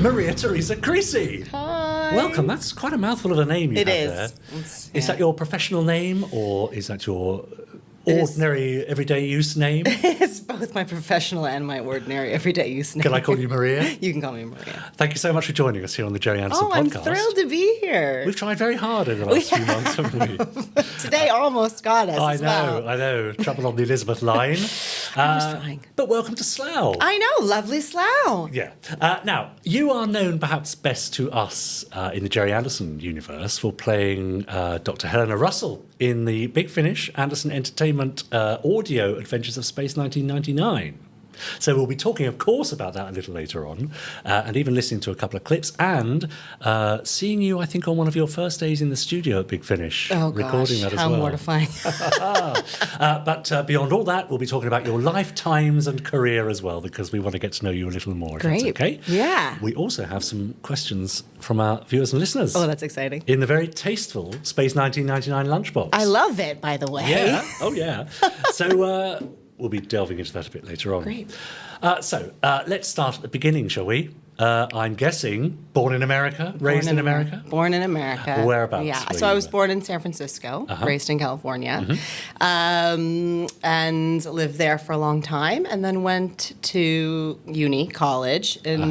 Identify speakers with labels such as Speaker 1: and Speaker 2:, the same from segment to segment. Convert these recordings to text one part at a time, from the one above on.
Speaker 1: Maria Teresa Creasey.
Speaker 2: Hi.
Speaker 1: Welcome. That's quite a mouthful of a name you
Speaker 2: It
Speaker 1: have
Speaker 2: is.
Speaker 1: there. Is that your professional name or is that your ordinary, everyday use name?
Speaker 2: It's both my professional and my ordinary, everyday use name.
Speaker 1: Can I call you Maria?
Speaker 2: You can call me Maria.
Speaker 1: Thank you so much for joining us here on the Gerry Anderson Podcast.
Speaker 2: I'm thrilled to be here.
Speaker 1: We've tried very hard over the last few months, haven't we?
Speaker 2: Today almost got us as well.
Speaker 1: I know. Trouble on the Elizabeth line.
Speaker 2: I was trying.
Speaker 1: But welcome to Slough.
Speaker 2: I know, lovely Slough.
Speaker 1: Yeah. Now, you are known perhaps best to us in the Gerry Anderson universe for playing Dr. Helena Russell in the Big Finish Anderson Entertainment audio Adventures of Space 1999. So we'll be talking, of course, about that a little later on, and even listening to a couple of clips, and seeing you, I think, on one of your first days in the studio at Big Finish, recording that as well.
Speaker 2: How mortifying.
Speaker 1: But beyond all that, we'll be talking about your lifetimes and career as well, because we want to get to know you a little more, if
Speaker 2: Great.
Speaker 1: that's okay.
Speaker 2: Yeah.
Speaker 1: We also have some questions from our viewers and listeners.
Speaker 2: Oh, that's exciting.
Speaker 1: In the very tasteful Space 1999 lunchbox.
Speaker 2: I love it, by the way.
Speaker 1: Yeah. Oh, yeah. So we'll be delving into that a bit later on.
Speaker 2: Great.
Speaker 1: So let's start at the beginning, shall we? I'm guessing born in America, raised in America?
Speaker 2: Born in America.
Speaker 1: Whereabouts?
Speaker 2: Yeah.
Speaker 1: were
Speaker 2: So I
Speaker 1: you?
Speaker 2: was born in San Francisco, raised in California, and lived there for a long time, and then went to college in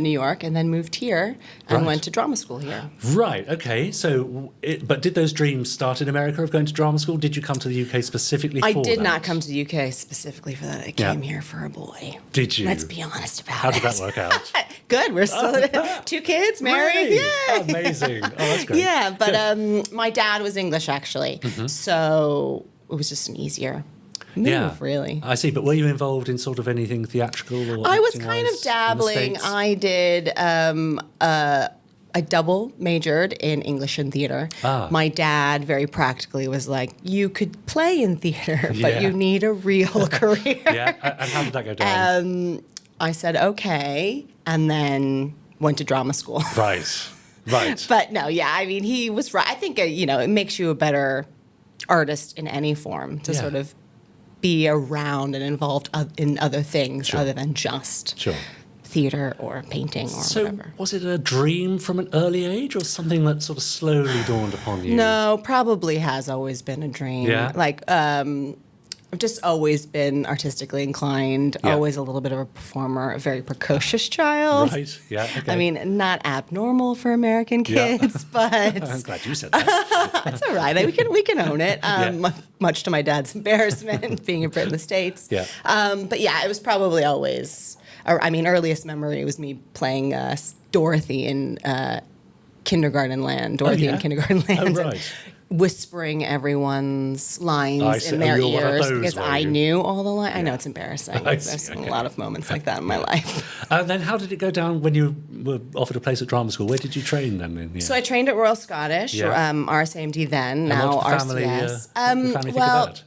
Speaker 2: New York, and then moved here and
Speaker 1: Right.
Speaker 2: went to drama school here.
Speaker 1: Right, okay. So, but did those dreams start in America of going to drama school? Did you come to the UK specifically for
Speaker 2: I
Speaker 1: that?
Speaker 2: did not come to the UK specifically for that. I
Speaker 1: Yeah.
Speaker 2: came here for a boy.
Speaker 1: Did you?
Speaker 2: Let's be honest about
Speaker 1: How
Speaker 2: it.
Speaker 1: did that work out?
Speaker 2: Good. We're still 2 kids, married.
Speaker 1: Really?
Speaker 2: Yay!
Speaker 1: Amazing. Oh, that's great.
Speaker 2: Yeah, but my dad was English actually, so it was just an easier move, really.
Speaker 1: I see. But were you involved in sort of anything theatrical or
Speaker 2: I was
Speaker 1: acting-wise
Speaker 2: kind of
Speaker 1: in the
Speaker 2: dabbling.
Speaker 1: States?
Speaker 2: I did. I double majored in English and theater. My dad very practically was like, you could play in theater,
Speaker 1: Yeah.
Speaker 2: but you need a real career.
Speaker 1: Yeah, and how did that go down?
Speaker 2: I said, okay, and then went to drama school.
Speaker 1: Right.
Speaker 2: But no, yeah, I mean, he was right. I think, it makes you a better artist in any form to sort of be around and involved in other things other than just theater or painting or whatever.
Speaker 1: Was it a dream from an early age or something that sort of slowly dawned upon you?
Speaker 2: No, probably has always been a dream.
Speaker 1: Yeah.
Speaker 2: Like, I've just always been artistically inclined, always a little bit of a performer, a very precocious child.
Speaker 1: Right, yeah, okay.
Speaker 2: I mean, not abnormal for American kids, but
Speaker 1: I'm glad you said that.
Speaker 2: that's all right. We can own it, much to my dad's embarrassment, being a Brit in the States.
Speaker 1: Yeah.
Speaker 2: But yeah, it was probably always, earliest memory was me playing Dorothy in Kindergarten Land, Dorothy in Kindergarten Land.
Speaker 1: Oh, right.
Speaker 2: Whispering everyone's lines
Speaker 1: see.
Speaker 2: in their
Speaker 1: You were one of
Speaker 2: ears
Speaker 1: those,
Speaker 2: because
Speaker 1: were
Speaker 2: I
Speaker 1: you?
Speaker 2: knew all the lines. I know it's embarrassing.
Speaker 1: I
Speaker 2: There's
Speaker 1: see,
Speaker 2: been
Speaker 1: okay.
Speaker 2: a lot of moments like that in my life.
Speaker 1: And then how did it go down when you were offered a place at drama school? Where did you train then? In the
Speaker 2: So I trained at Royal Scottish, RSAMD then, now
Speaker 1: what did the family,
Speaker 2: RCS.
Speaker 1: what did the family think
Speaker 2: well,
Speaker 1: of that?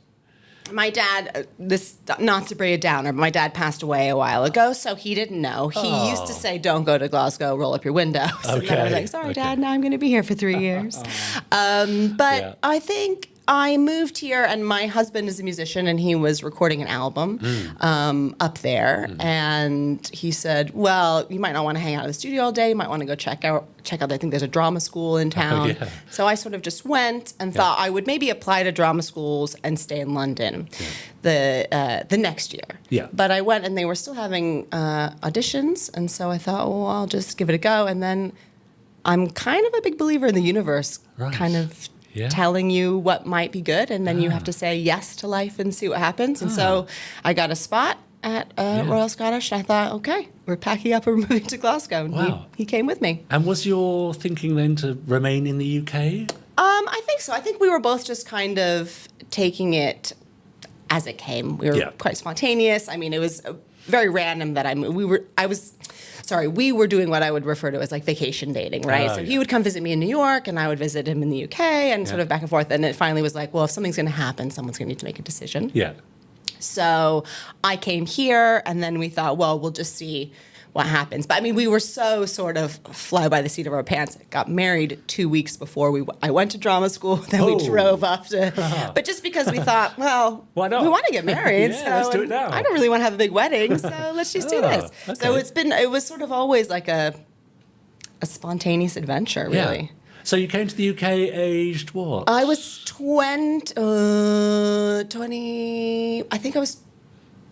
Speaker 2: my dad, not to bring it downer, but my dad passed away a while ago, so he didn't know. He used to say, don't go to Glasgow, roll up your windows. And then I was like, sorry, Dad, now I'm going to be here for 3 years. But I think I moved here, and my husband is a musician, and he was recording an album up there. And he said, well, you might not want to hang out in the studio all day. You might want to go check out, I think there's a drama school in town. So I sort of just went and thought I would maybe apply to drama schools and stay in London the next year.
Speaker 1: Yeah.
Speaker 2: But I went, and they were still having auditions. And so I thought, well, I'll just give it a go. And then I'm kind of a big believer in the universe, kind of telling you what might be good, and then you have to say yes to life and see what happens. And so I got a spot at Royal Scottish, and I thought, okay, we're packing up and we're moving to Glasgow. And he came with me.
Speaker 1: And was your thinking then to remain in the UK?
Speaker 2: I think so. I think we were both just kind of taking it as it came. We were quite spontaneous. I mean, it was very random that I moved. We were doing what I would refer to as like vacation dating, right? So he would come visit me in New York, and I would visit him in the UK, and sort of back and forth. And it finally was like, well, if something's going to happen, someone's going to need to make a decision.
Speaker 1: Yeah.
Speaker 2: So I came here, and then we thought, well, we'll just see what happens. But I mean, we were so sort of fly by the seat of our pants. I got married 2 weeks before I went to drama school. Then we drove up to, but just because we thought, well,
Speaker 1: why not?
Speaker 2: We want to get married.
Speaker 1: Yeah, let's do it now.
Speaker 2: I don't really want to have a big wedding, so let's just do this.
Speaker 1: Okay.
Speaker 2: So it was sort of always like a a spontaneous adventure, really.
Speaker 1: Yeah. So you came to the UK aged what?
Speaker 2: I was 20, I think I was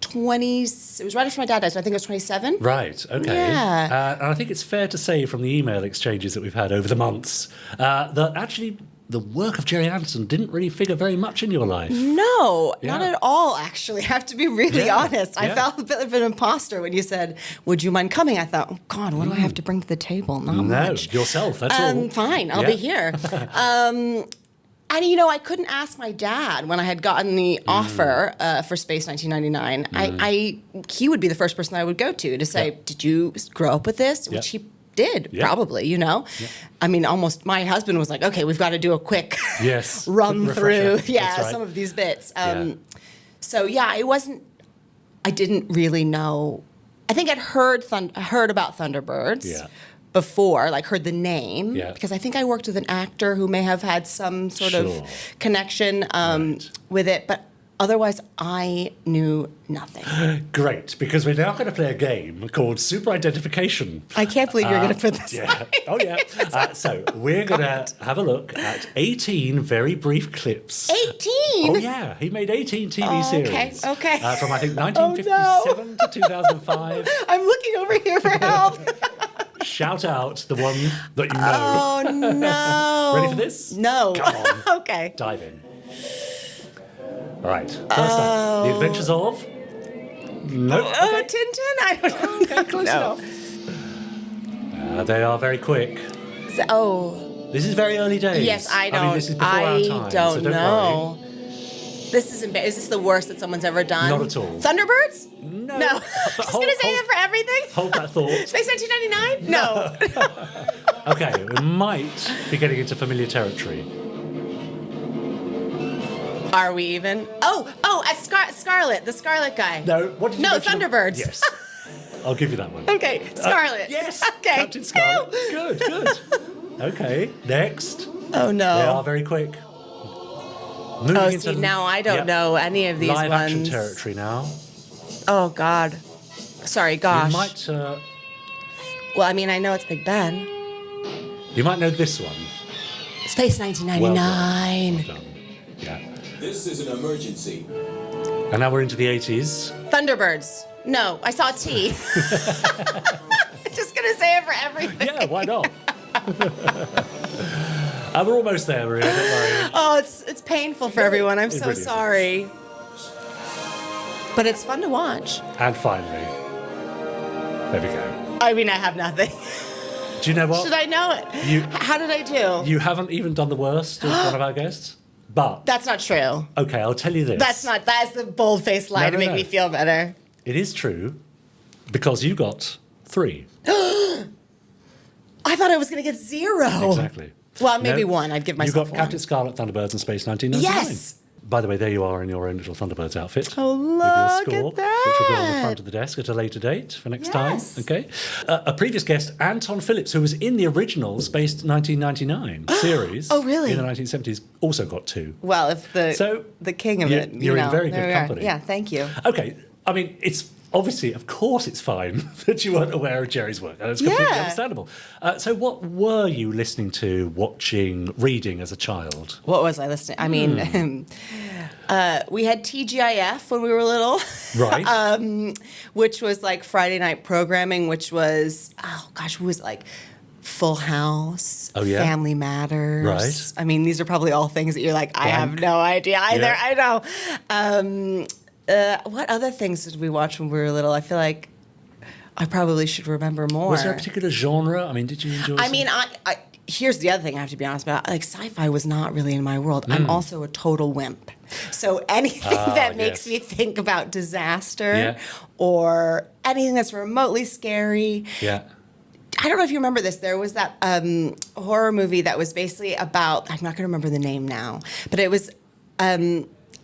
Speaker 2: 20, it was right after my dad died, so I think I was 27.
Speaker 1: Right, okay.
Speaker 2: Yeah.
Speaker 1: And I think it's fair to say from the email exchanges that we've had over the months that actually the work of Gerry Anderson didn't really figure very much in your life.
Speaker 2: No,
Speaker 1: Yeah.
Speaker 2: not at all, actually. I have to be really honest. I
Speaker 1: Yeah.
Speaker 2: felt a bit of an imposter when you said, would you mind coming? I thought, oh, God, what do I have to bring to the table? Not much.
Speaker 1: Yourself, that's all.
Speaker 2: Fine, I'll be here. And, you know, I couldn't ask my dad when I had gotten the offer for Space 1999. He would be the first person I would go to say, did you grow up with this? Which he did, probably, you know. I mean, almost, my husband was like, okay, we've got to do a quick run through some of these bits. So, it wasn't, I didn't really know. I think I'd heard about Thunderbirds before, like heard the name, because I think I worked with an actor who may have had some sort of connection with it, but otherwise I knew nothing.
Speaker 1: Great, because we're now going to play a game called Super Identification.
Speaker 2: I can't believe you're going to put this on.
Speaker 1: Oh, yeah. So we're going to have a look at 18 very brief clips.
Speaker 2: 18?
Speaker 1: Oh, yeah. He made 18 TV series.
Speaker 2: Okay.
Speaker 1: From, I think, 1957 to 2005.
Speaker 2: I'm looking over here for help.
Speaker 1: Shout out the one that you know.
Speaker 2: Oh, no.
Speaker 1: Ready for this?
Speaker 2: No.
Speaker 1: Come on.
Speaker 2: Okay.
Speaker 1: Dive in. All right. First up, The Adventures of... Nope. Okay.
Speaker 2: Tintin? I don't know.
Speaker 1: Okay, close enough. They are very quick. This is very early days.
Speaker 2: Yes, I don't.
Speaker 1: I mean, this is before our time, so don't
Speaker 2: know.
Speaker 1: worry.
Speaker 2: This is is this the worst that someone's ever done?
Speaker 1: Not at all.
Speaker 2: Thunderbirds?
Speaker 1: No.
Speaker 2: No. Just going to say that for everything?
Speaker 1: Hold that thought.
Speaker 2: Space 1999? No.
Speaker 1: Okay, we might be getting into familiar territory.
Speaker 2: Are we even? Scarlet, the Scarlet guy.
Speaker 1: No, what did you mention?
Speaker 2: Thunderbirds.
Speaker 1: Yes. I'll give you that one.
Speaker 2: Okay, Scarlet.
Speaker 1: Yes.
Speaker 2: Okay.
Speaker 1: Captain Scarlet. Good. Okay, next.
Speaker 2: Oh, no.
Speaker 1: They are very quick. Moving into
Speaker 2: now I don't know any of these
Speaker 1: live
Speaker 2: ones.
Speaker 1: action territory now.
Speaker 2: Oh, God. Sorry, gosh.
Speaker 1: You might...
Speaker 2: well, I mean, I know it's Big Ben.
Speaker 1: You might know this one.
Speaker 2: Space 1999.
Speaker 1: Well done. Yeah.
Speaker 3: This is an emergency.
Speaker 1: And now we're into the 80s.
Speaker 2: Thunderbirds. No, I saw T. I'm just going to say it for everything.
Speaker 1: Yeah, why not? We're almost there, Maria, don't worry.
Speaker 2: Oh, it's painful for everyone. I'm so
Speaker 1: really
Speaker 2: sorry. But it's fun to watch.
Speaker 1: And finally, there we go.
Speaker 2: I mean, I have nothing.
Speaker 1: Do you know what?
Speaker 2: Should I know it? How did I do?
Speaker 1: You haven't even done the worst of one of our guests. But
Speaker 2: That's not true.
Speaker 1: okay, I'll tell you this.
Speaker 2: That's the bold-faced lie to make me feel better.
Speaker 1: It is true because you got 3.
Speaker 2: I thought I was going to get 0.
Speaker 1: Exactly.
Speaker 2: Well, maybe 1. I'd give myself
Speaker 1: You got
Speaker 2: 1.
Speaker 1: Captain Scarlet, Thunderbirds, and Space 1999.
Speaker 2: Yes.
Speaker 1: By the way, there you are in your own little Thunderbirds outfit.
Speaker 2: Oh,
Speaker 1: with
Speaker 2: look
Speaker 1: your score,
Speaker 2: at that.
Speaker 1: which will go on the front of the desk at a later date for next time. Okay. A previous guest, Anton Phillips, who was in the original Space 1999 series.
Speaker 2: Oh, really?
Speaker 1: In the 1970s, also got 2.
Speaker 2: Well, if the king of it,
Speaker 1: you're in very good company.
Speaker 2: Yeah, thank you.
Speaker 1: Okay. I mean, it's obviously, of course, it's fine that you weren't aware of Gerry's work, and it's completely understandable. So, what were you listening to, watching, reading as a child?
Speaker 2: What was I listening? I mean, we had TGIF when we were little,
Speaker 1: Right?
Speaker 2: which was like Friday night programming, which was what was it, like Full House, Family Matters.
Speaker 1: Right.
Speaker 2: I mean, these are probably all things that you're like, I have no idea either.
Speaker 1: Yeah.
Speaker 2: I know. What other things did we watch when we were little? I feel like I probably should remember more.
Speaker 1: Was there a particular genre? I mean, did you enjoy?
Speaker 2: I mean, here's the other thing I have to be honest about. Like, sci-fi was not really in my world. I'm also a total wimp. So anything that makes me think about disaster or anything that's remotely scary.
Speaker 1: Yeah.
Speaker 2: I don't know if you remember this. There was that horror movie that was basically about, I'm not going to remember the name now, but it was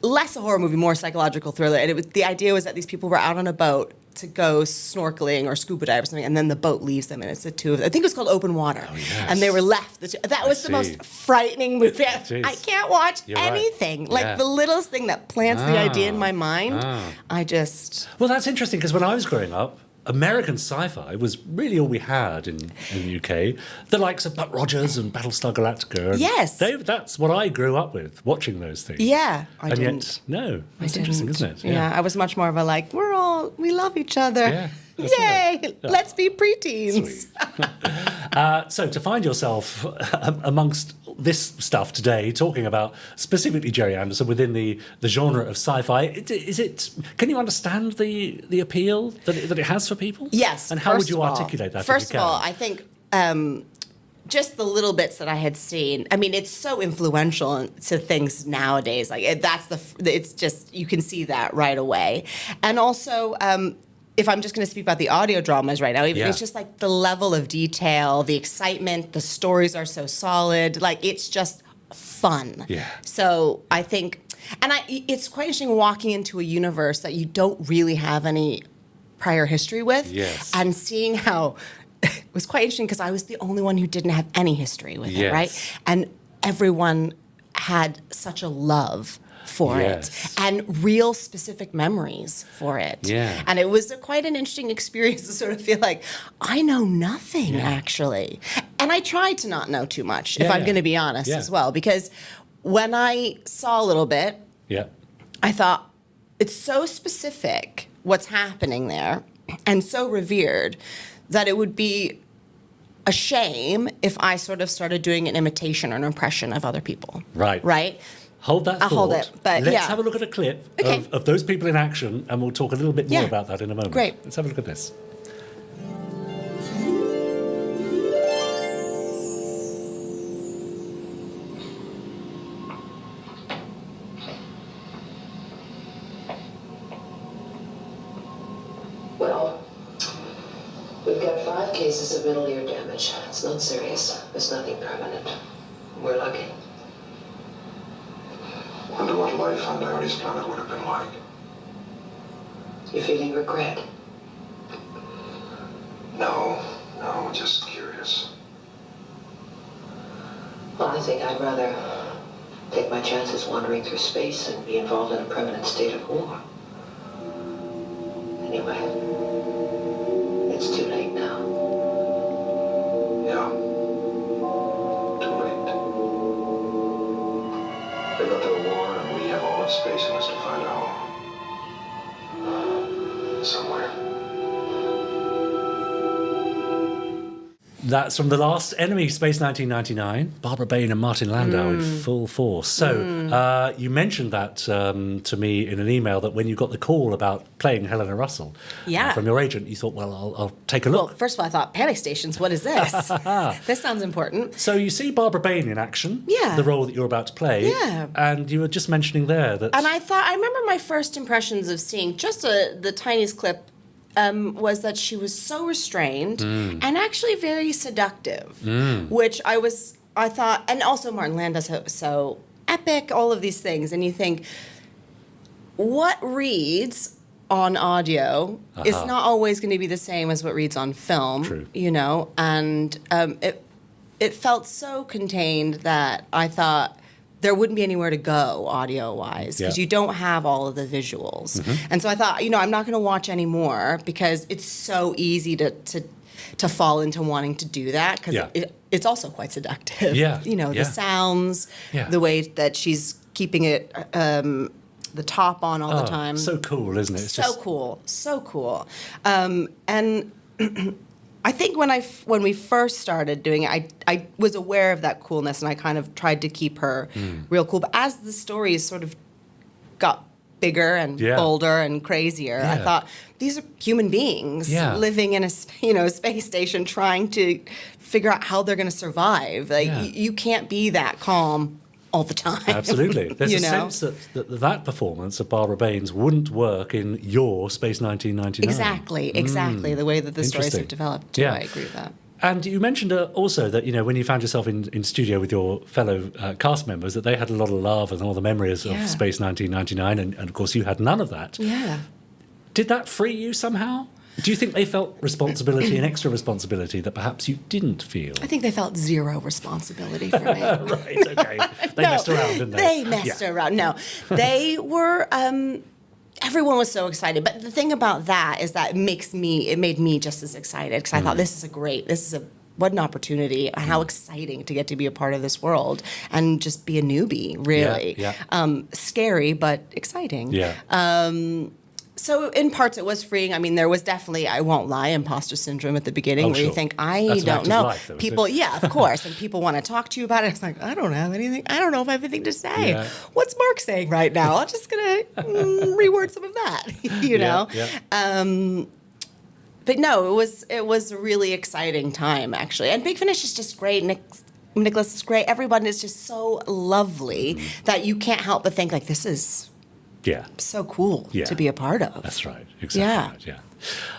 Speaker 2: less a horror movie, more psychological thriller. And the idea was that these people were out on a boat to go snorkeling or scuba dive or something, and then the boat leaves them, and it's the two of them. I think it was called Open Water.
Speaker 1: Oh, yes.
Speaker 2: And they were left. That was the most frightening movie.
Speaker 1: Jeez.
Speaker 2: I can't watch
Speaker 1: You're
Speaker 2: anything.
Speaker 1: right.
Speaker 2: Like the littlest thing that plants the idea in my mind, I just...
Speaker 1: Well, that's interesting because when I was growing up, American sci-fi was really all we had in the UK. The likes of Buck Rogers and Battlestar Galactica. And
Speaker 2: Yes.
Speaker 1: that's what I grew up with, watching those things.
Speaker 2: Yeah, I
Speaker 1: and
Speaker 2: didn't.
Speaker 1: yet, no, that's
Speaker 2: I
Speaker 1: interesting,
Speaker 2: didn't.
Speaker 1: isn't it?
Speaker 2: Yeah, I was much more of a like, we love each other.
Speaker 1: Yeah, that's
Speaker 2: Yay,
Speaker 1: right. Yeah.
Speaker 2: let's be preteens.
Speaker 1: So to find yourself amongst this stuff today, talking about specifically Gerry Anderson within the genre of sci-fi, can you understand the appeal that it has for people?
Speaker 2: Yes.
Speaker 1: And how would
Speaker 2: first
Speaker 1: you
Speaker 2: of all-
Speaker 1: articulate that?
Speaker 2: First
Speaker 1: if you
Speaker 2: of all,
Speaker 1: can?
Speaker 2: I think just the little bits that I had seen. I mean, it's so influential to things nowadays. Like it's just you can see that right away. And also, if I'm just going to speak about the audio dramas right now, it's just like the level of detail, the excitement, the stories are so solid. Like it's just fun.
Speaker 1: Yeah.
Speaker 2: So I think, and it's quite interesting walking into a universe that you don't really have any prior history with,
Speaker 1: Yes.
Speaker 2: and seeing how it was quite interesting because I was the only one who didn't have any history with it,
Speaker 1: Yes.
Speaker 2: right? And everyone had such a love for
Speaker 1: Yes.
Speaker 2: it and real specific memories for it.
Speaker 1: Yeah.
Speaker 2: And it was quite an interesting experience to sort of feel like, I know nothing actually. And I tried to not know too much, if I'm going to be honest as well, because when I saw a little bit, I thought, it's so specific what's happening there and so revered that it would be a shame if I sort of started doing an imitation or an impression of other people.
Speaker 1: Right.
Speaker 2: Right?
Speaker 1: Hold that
Speaker 2: I'll
Speaker 1: thought.
Speaker 2: hold it, but
Speaker 1: Let's have a look at a clip of those people in action, and we'll talk a little bit more about that in a moment.
Speaker 2: Great.
Speaker 1: Let's have a look at this.
Speaker 4: Well, we've got 5 cases of middle ear damage. It's not serious. It's nothing permanent. We're lucky.
Speaker 5: Wonder what life on Diony's planet would have been like.
Speaker 4: You feeling regret?
Speaker 5: No, just curious.
Speaker 4: Well, I think I'd rather take my chances wandering through space and be involved in a permanent state of war. Anyway, it's too late now.
Speaker 5: Yeah. Too late. They got to the war and we have all of space in us to find a home. Somewhere.
Speaker 1: That's from The Last Enemy, Space 1999. Barbara Bain and Martin Landau in full force. So you mentioned that to me in an email, that when you got the call about playing Helena Russell from your agent, you thought, well, I'll take a look.
Speaker 2: Well, first of all, I thought, panic stations, what is this? This sounds important.
Speaker 1: So you see Barbara Bain in action, the role that you're about to play, and you were just mentioning there that...
Speaker 2: And I remember my first impressions of seeing just the tiniest clip was that she was so restrained and actually very seductive, which I thought, and also Martin Landau's so epic, all of these things, and you think, what reads on audio is not always going to be the same as what reads on film, you know, and it felt so contained that I thought there wouldn't be anywhere to go audio-wise because you don't have all of the visuals. And so I thought, I'm not going to watch anymore because it's so easy to fall into wanting to do that because it's also quite seductive. The sounds, the way that she's keeping it, the top on all the time.
Speaker 1: So cool, isn't it? It's
Speaker 2: So cool. And I think when we first started doing it, I was aware of that coolness, and I kind of tried to keep her real cool. But as the stories sort of got bigger and bolder and crazier, I thought, these are human beings living in a space station trying to figure out how they're going to survive. Like you can't be that calm all the time.
Speaker 1: Absolutely. There's a sense that performance of Barbara Bain's wouldn't work in your Space 1999.
Speaker 2: Exactly. The way that the stories have developed, too. I agree with that.
Speaker 1: And you mentioned also that, when you found yourself in studio with your fellow cast members, that they had a lot of love and all the memories of Space 1999, and of course you had none of that.
Speaker 2: Yeah.
Speaker 1: Did that free you somehow? Do you think they felt responsibility and extra responsibility that perhaps you didn't feel?
Speaker 2: I think they felt zero responsibility for me.
Speaker 1: Right, okay. They messed around, didn't they?
Speaker 2: They messed around. No, they were... everyone was so excited. But the thing about that is that it made me just as excited because I thought what an opportunity, how exciting to get to be a part of this world and just be a newbie, really. Scary, but exciting. So in parts it was freeing. I mean, there was definitely, I won't lie, imposter syndrome at the beginning where you think,
Speaker 1: That's
Speaker 2: don't know.
Speaker 1: life, though,
Speaker 2: people, of course. And people want to talk to you about it. It's like, I don't have anything. I don't know if I have anything to say.
Speaker 1: Yeah.
Speaker 2: What's Mark saying right now? I'm just going to reword some of that, you know? But no, it was a really exciting time, actually. And Big Finish is just great. Nicholas is great. Everyone is just so lovely that you can't help but think, like, this is so cool to be a part of.
Speaker 1: That's right. Exactly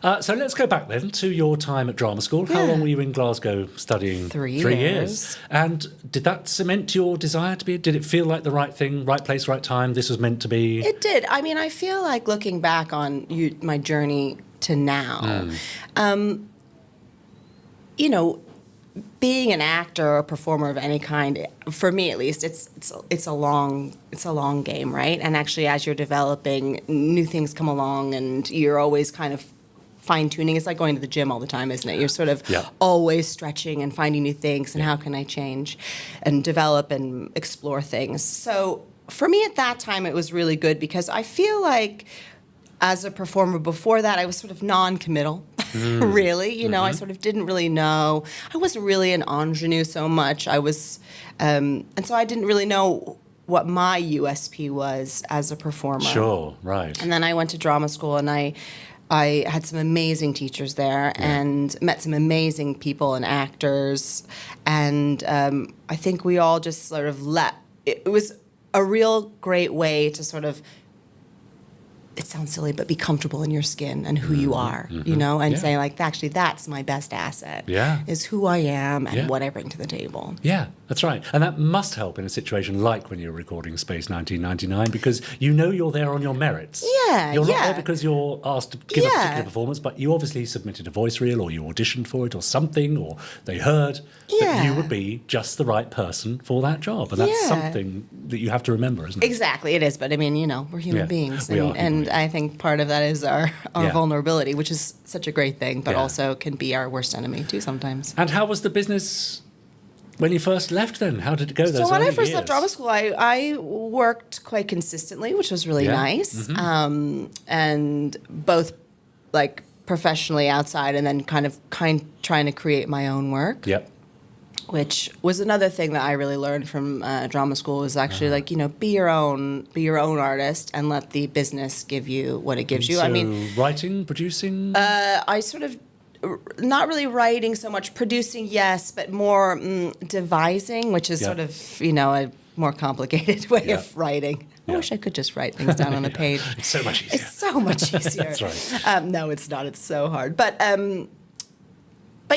Speaker 1: right, so let's go back then to your time at drama school. How long were you in Glasgow studying?
Speaker 2: 3 years.
Speaker 1: And did that cement your desire to be? Did it feel like the right thing, right place, right time? This was meant to be?
Speaker 2: It did. I mean, I feel like looking back on my journey to now, you know, being an actor or a performer of any kind, for me at least, it's a long game, right? And actually, as you're developing, new things come along, and you're always kind of fine-tuning. It's like going to the gym all the time, isn't it? You're sort of always stretching and finding new things, and how can I change and develop and explore things. So for me at that time, it was really good because I feel like as a performer before that, I was sort of non-committal. Really, you know, I sort of didn't really know. I wasn't really an ingenue so much. I was, and so I didn't really know what my USP was as a performer.
Speaker 1: Sure, right.
Speaker 2: And then I went to drama school, and I had some amazing teachers there, and met some amazing people and actors, and I think we all just sort of it was a real great way to sort of, it sounds silly, but be comfortable in your skin and who you are, you know, and say, like, actually, that's my best asset, is who I am and what I bring to the table.
Speaker 1: Yeah, that's right. And that must help in a situation like when you're recording Space 1999, because you know you're there on your merits.
Speaker 2: Yeah,
Speaker 1: You're not there because you're asked to give a particular performance, but you obviously submitted a voice reel, or you auditioned for it, or something, or they heard that you would be just the right person for that job. And that's something that you have to remember, isn't it?
Speaker 2: Exactly, it is. But I mean, you know, we're human beings.
Speaker 1: We are human beings.
Speaker 2: I think part of that is our vulnerability, which is such a great thing, but also can be our worst enemy too sometimes.
Speaker 1: And how was the business when you first left then? How did it go those
Speaker 2: So when I
Speaker 1: early
Speaker 2: first
Speaker 1: years?
Speaker 2: left drama school, I worked quite consistently, which was really nice. And both like professionally outside and then kind of trying to create my own work.
Speaker 1: Yep.
Speaker 2: Which was another thing that I really learned from drama school, is actually like, you know, be your own artist and let the business give you what it gives you.
Speaker 1: So
Speaker 2: I mean,
Speaker 1: writing, producing?
Speaker 2: I sort of, not really writing so much, producing, yes, but more devising, which is sort of, you know, a more complicated way of writing. I wish I could just write things down on a page.
Speaker 1: It's so much easier.
Speaker 2: It's so much easier.
Speaker 1: That's right.
Speaker 2: No, it's not. It's so hard. But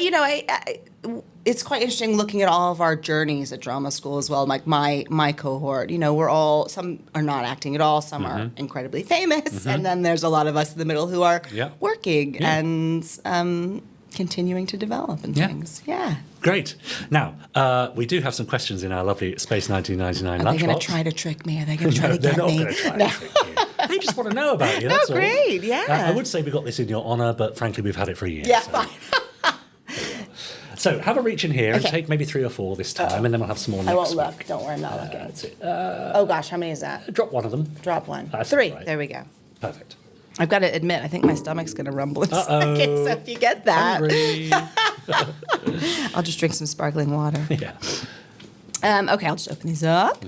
Speaker 2: you know, it's quite interesting looking at all of our journeys at drama school as well. Like my cohort, you know, some are not acting at all, some are incredibly famous, and then there's a lot of us in the middle who are working and continuing to develop and things. Yeah.
Speaker 1: Great. Now, we do have some questions in our lovely Space 1999
Speaker 2: Are
Speaker 1: lunchbox.
Speaker 2: they going to try to trick me? Are they going to try to
Speaker 1: They're
Speaker 2: get
Speaker 1: not
Speaker 2: me?
Speaker 1: going to try to trick you. They just want to know about you, that's all.
Speaker 2: Great, yeah.
Speaker 1: I would say we got this in your honour, but frankly, we've had it for a year.
Speaker 2: Yeah,
Speaker 1: so.
Speaker 2: fine.
Speaker 1: So have a reach in here and take maybe 3 or 4 this time, and then we'll have some more next
Speaker 2: I won't
Speaker 1: week.
Speaker 2: look. Don't worry, I'm not looking.
Speaker 1: That's it.
Speaker 2: Oh gosh, how many is that?
Speaker 1: Drop one of them.
Speaker 2: Drop one.
Speaker 1: That's
Speaker 2: 3.
Speaker 1: right.
Speaker 2: There we go.
Speaker 1: Perfect.
Speaker 2: I've got to admit, I think my stomach's going to rumble in a
Speaker 1: Uh-oh.
Speaker 2: second. So if you get that,
Speaker 1: Hungry.
Speaker 2: I'll just drink some sparkling water.
Speaker 1: Yeah.
Speaker 2: Okay, I'll just open these up.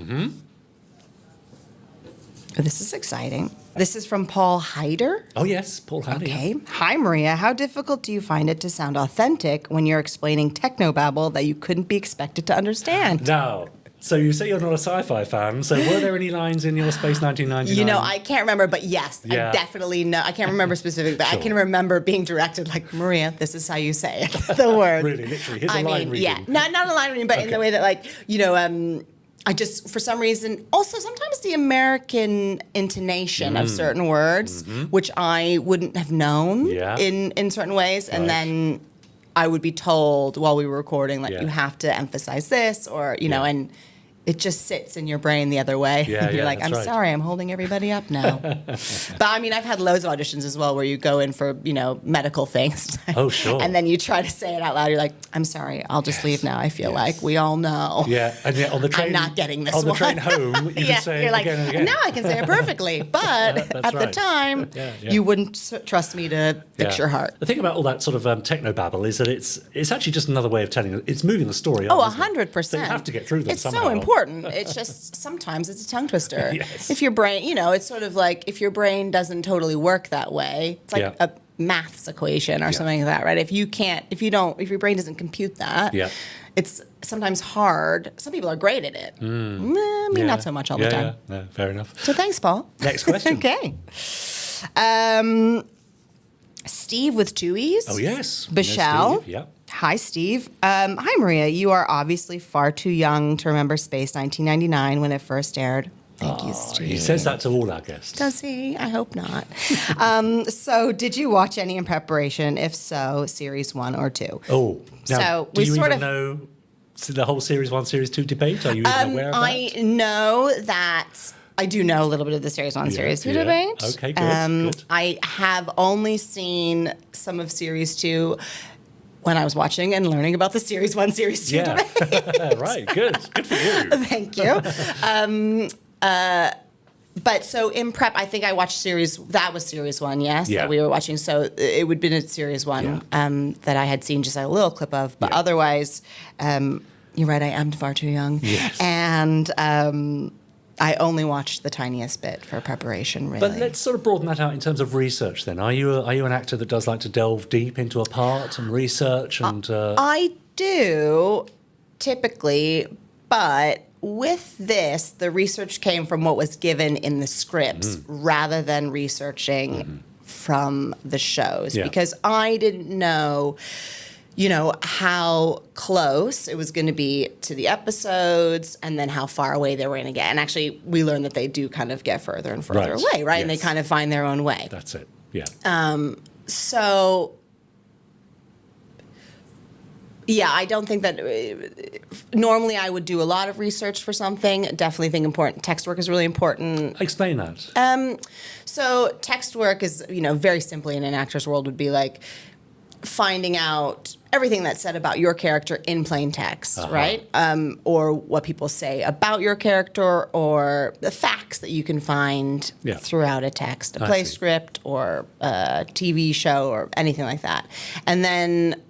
Speaker 2: Oh, this is exciting. This is from Paul Hyder.
Speaker 1: Oh, yes. Paul Howdy.
Speaker 2: Okay. Hi, Maria. How difficult do you find it to sound authentic when you're explaining technobabble that you couldn't be expected to understand?
Speaker 1: Now, so you say you're not a sci-fi fan, so were there any lines in your Space 1999?
Speaker 2: You know, I can't remember, but yes,
Speaker 1: Yeah.
Speaker 2: I definitely know. I can't remember specifically, but I can remember being directed like, Maria, this is how you say it, the word.
Speaker 1: Really, literally. Here's a line reading.
Speaker 2: Yeah, not a line reading, but in the way that, like, you know, I just, for some reason, also sometimes the American intonation of certain words, which I wouldn't have known in certain ways, and then I would be told while we were recording, like, you have to emphasize this, or, you know, and it just sits in your brain the other way.
Speaker 1: Yeah,
Speaker 2: You're
Speaker 1: yeah,
Speaker 2: like,
Speaker 1: that's
Speaker 2: I'm
Speaker 1: right.
Speaker 2: sorry, I'm holding everybody up now. But I mean, I've had loads of auditions as well where you go in for, medical things.
Speaker 1: Oh, sure.
Speaker 2: And then you try to say it out loud. You're like, I'm sorry, I'll just leave now. I feel like we all know.
Speaker 1: Yeah, and yet on the train,
Speaker 2: I'm not getting this
Speaker 1: on the
Speaker 2: one.
Speaker 1: train home, you can say
Speaker 2: you're
Speaker 1: it
Speaker 2: like,
Speaker 1: again and again.
Speaker 2: now I can say it perfectly. But
Speaker 1: That's
Speaker 2: at the
Speaker 1: right.
Speaker 2: time,
Speaker 1: Yeah.
Speaker 2: you wouldn't trust me to fix your heart.
Speaker 1: The thing about all that sort of techno babble is that it's actually just another way of telling it. It's moving the story.
Speaker 2: Oh,
Speaker 1: on, isn't it?
Speaker 2: 100%.
Speaker 1: So you have to get through them
Speaker 2: It's
Speaker 1: somehow.
Speaker 2: so important. It's just sometimes it's a tongue twister.
Speaker 1: Yes.
Speaker 2: If your brain, it's sort of like if your brain doesn't totally work that way, it's like
Speaker 1: Yeah.
Speaker 2: a maths equation or something like that, right? If your brain doesn't compute that, it's sometimes hard. Some people are great at it. Not so much all the time.
Speaker 1: Yeah, no, fair enough.
Speaker 2: So thanks, Paul.
Speaker 1: Next question.
Speaker 2: Okay. Steve with two E's.
Speaker 1: Oh, yes.
Speaker 2: Michelle.
Speaker 1: Steve, yeah.
Speaker 2: Hi, Steve. Hi, Maria. You are obviously far too young to remember Space 1999 when it first aired. Thank you, Steve.
Speaker 1: He says that to all our guests.
Speaker 2: Does he? I hope not. So, did you watch any in preparation? If so, series 1 or 2?
Speaker 1: Oh, now,
Speaker 2: So,
Speaker 1: do
Speaker 2: we
Speaker 1: you
Speaker 2: sort
Speaker 1: even
Speaker 2: of-
Speaker 1: know the whole series 1, series 2 debate? Are you even aware of that?
Speaker 2: I know that. I do know a little bit of the series 1, series 2 debate.
Speaker 1: Okay, good.
Speaker 2: I have only seen some of series 2 when I was watching and learning about the series 1, series 2 debate.
Speaker 1: Yeah, right. Good for you.
Speaker 2: Thank you. But so in prep, I think I watched series 1, yes,
Speaker 1: Yeah.
Speaker 2: that we were watching. So it would have been a series 1 that I had seen just a little clip of. But otherwise, you're right, I am far too young.
Speaker 1: Yes.
Speaker 2: And I only watched the tiniest bit for preparation, really.
Speaker 1: But let's sort of broaden that out in terms of research then. Are you an actor that does like to delve deep into a part and research and...
Speaker 2: I do, typically, but with this, the research came from what was given in the scripts rather than researching from the shows.
Speaker 1: Yeah.
Speaker 2: Because I didn't know, how close it was going to be to the episodes and then how far away they were going to get. And actually, we learned that they do kind of get further and further
Speaker 1: Right.
Speaker 2: away, right? And they
Speaker 1: Yes.
Speaker 2: kind of find their own way.
Speaker 1: That's it, yeah.
Speaker 2: So, yeah, I don't think that normally I would do a lot of research for something. Definitely think important. Text work is really important.
Speaker 1: Explain that.
Speaker 2: So text work is, very simply in an actor's world would be like finding out everything that's said about your character in plain text, right? Or what people say about your character or the facts that you can find throughout a text, a play script or a TV show or anything like that. And then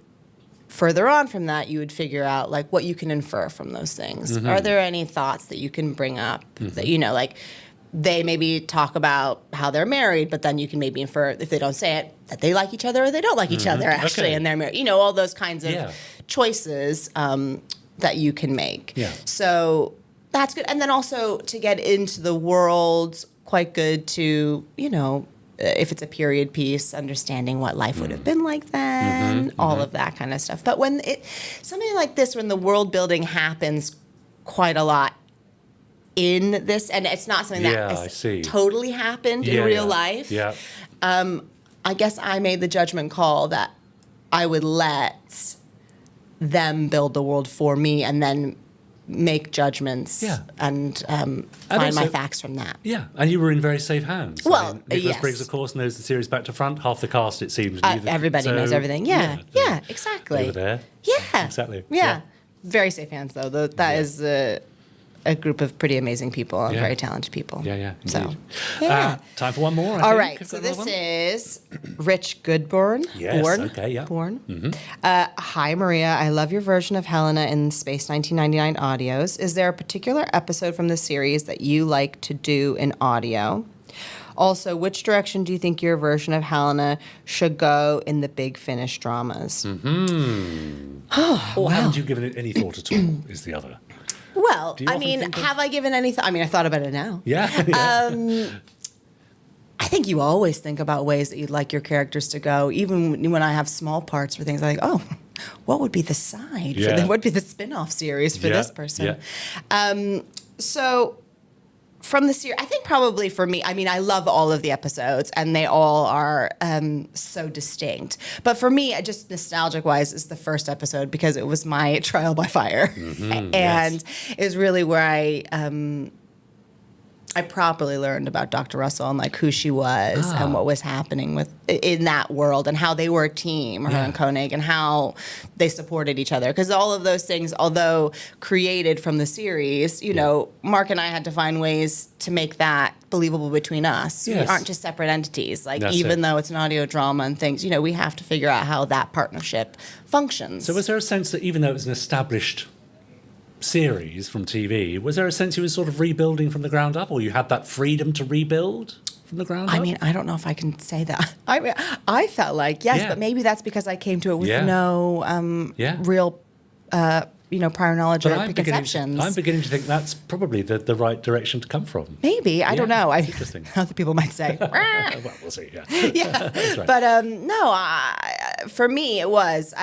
Speaker 2: further on from that, you would figure out like what you can infer from those things. Are there any thoughts that you can bring up that, like they maybe talk about how they're married, but then you can maybe infer, if they don't say it, that they like each other or they don't like each other actually, and they're married. All those kinds of choices that you can make.
Speaker 1: Yeah.
Speaker 2: So that's good. And then also to get into the world, quite good to, if it's a period piece, understanding what life would have been like then, all of that kind of stuff. But when something like this, when the world building happens quite a lot in this, and it's not something that has totally happened in real life.
Speaker 1: Yeah.
Speaker 2: I guess I made the judgment call that I would let them build the world for me and then make judgments and find
Speaker 1: also,
Speaker 2: my facts from that.
Speaker 1: Yeah, and you were in very safe hands.
Speaker 2: Well,
Speaker 1: Nicholas
Speaker 2: yes.
Speaker 1: Briggs, of course, knows the series back to front. Half the cast, it seems.
Speaker 2: Everybody knows everything. Yeah, exactly.
Speaker 1: Over there.
Speaker 2: Yeah.
Speaker 1: Exactly.
Speaker 2: Yeah. Very safe hands, though. That is a group of pretty amazing people and very talented people.
Speaker 1: Yeah,
Speaker 2: So,
Speaker 1: indeed.
Speaker 2: yeah.
Speaker 1: Time for one more, I
Speaker 2: All
Speaker 1: think.
Speaker 2: right,
Speaker 1: Have
Speaker 2: so
Speaker 1: we got
Speaker 2: this
Speaker 1: another one?
Speaker 2: is Rich Goodborn.
Speaker 1: Yes,
Speaker 2: Born.
Speaker 1: okay, yeah.
Speaker 2: Born. Hi, Maria. I love your version of Helena in Space 1999 audios. Is there a particular episode from the series that you like to do in audio? Also, which direction do you think your version of Helena should go in the Big Finish dramas?
Speaker 1: Or haven't you given it any thought at all, is the other.
Speaker 2: Well,
Speaker 1: Do you
Speaker 2: I
Speaker 1: often
Speaker 2: mean,
Speaker 1: think of-
Speaker 2: have I given any thought? I mean, I thought about it now.
Speaker 1: Yeah.
Speaker 2: I think you always think about ways that you'd like your characters to go. Even when I have small parts for things, I think, oh, what would be the side?
Speaker 1: Yeah.
Speaker 2: What would be the spin-off series for this person?
Speaker 1: Yeah.
Speaker 2: So from the series, I think probably for me, I mean, I love all of the episodes and they all are so distinct. But for me, just nostalgic-wise, is the first episode because it was my trial by fire. And it was really where I properly learned about Dr. Russell and like who she was and what was happening in that world and how they were a team, her and Koenig, and how they supported each other. Because all of those things, although created from the series, you know, Mark and I had to find ways to make that believable between us. We aren't just separate entities. Like even though it's an audio drama and things, you know, we have to figure out how that partnership functions.
Speaker 1: So was there a sense that even though it was an established series from TV, was there a sense you were sort of rebuilding from the ground up, or you had that freedom to rebuild from the ground up?
Speaker 2: I mean, I don't know if I can say that. I felt like, yes, but maybe that's because I came to it with no real, prior knowledge or preconceptions.
Speaker 1: I'm beginning to think that's probably the right direction to come from.
Speaker 2: Maybe. I don't know.
Speaker 1: Interesting.
Speaker 2: Other people might say.
Speaker 1: Well, we'll see,
Speaker 2: Yeah.
Speaker 1: Right.
Speaker 2: But for me, it was.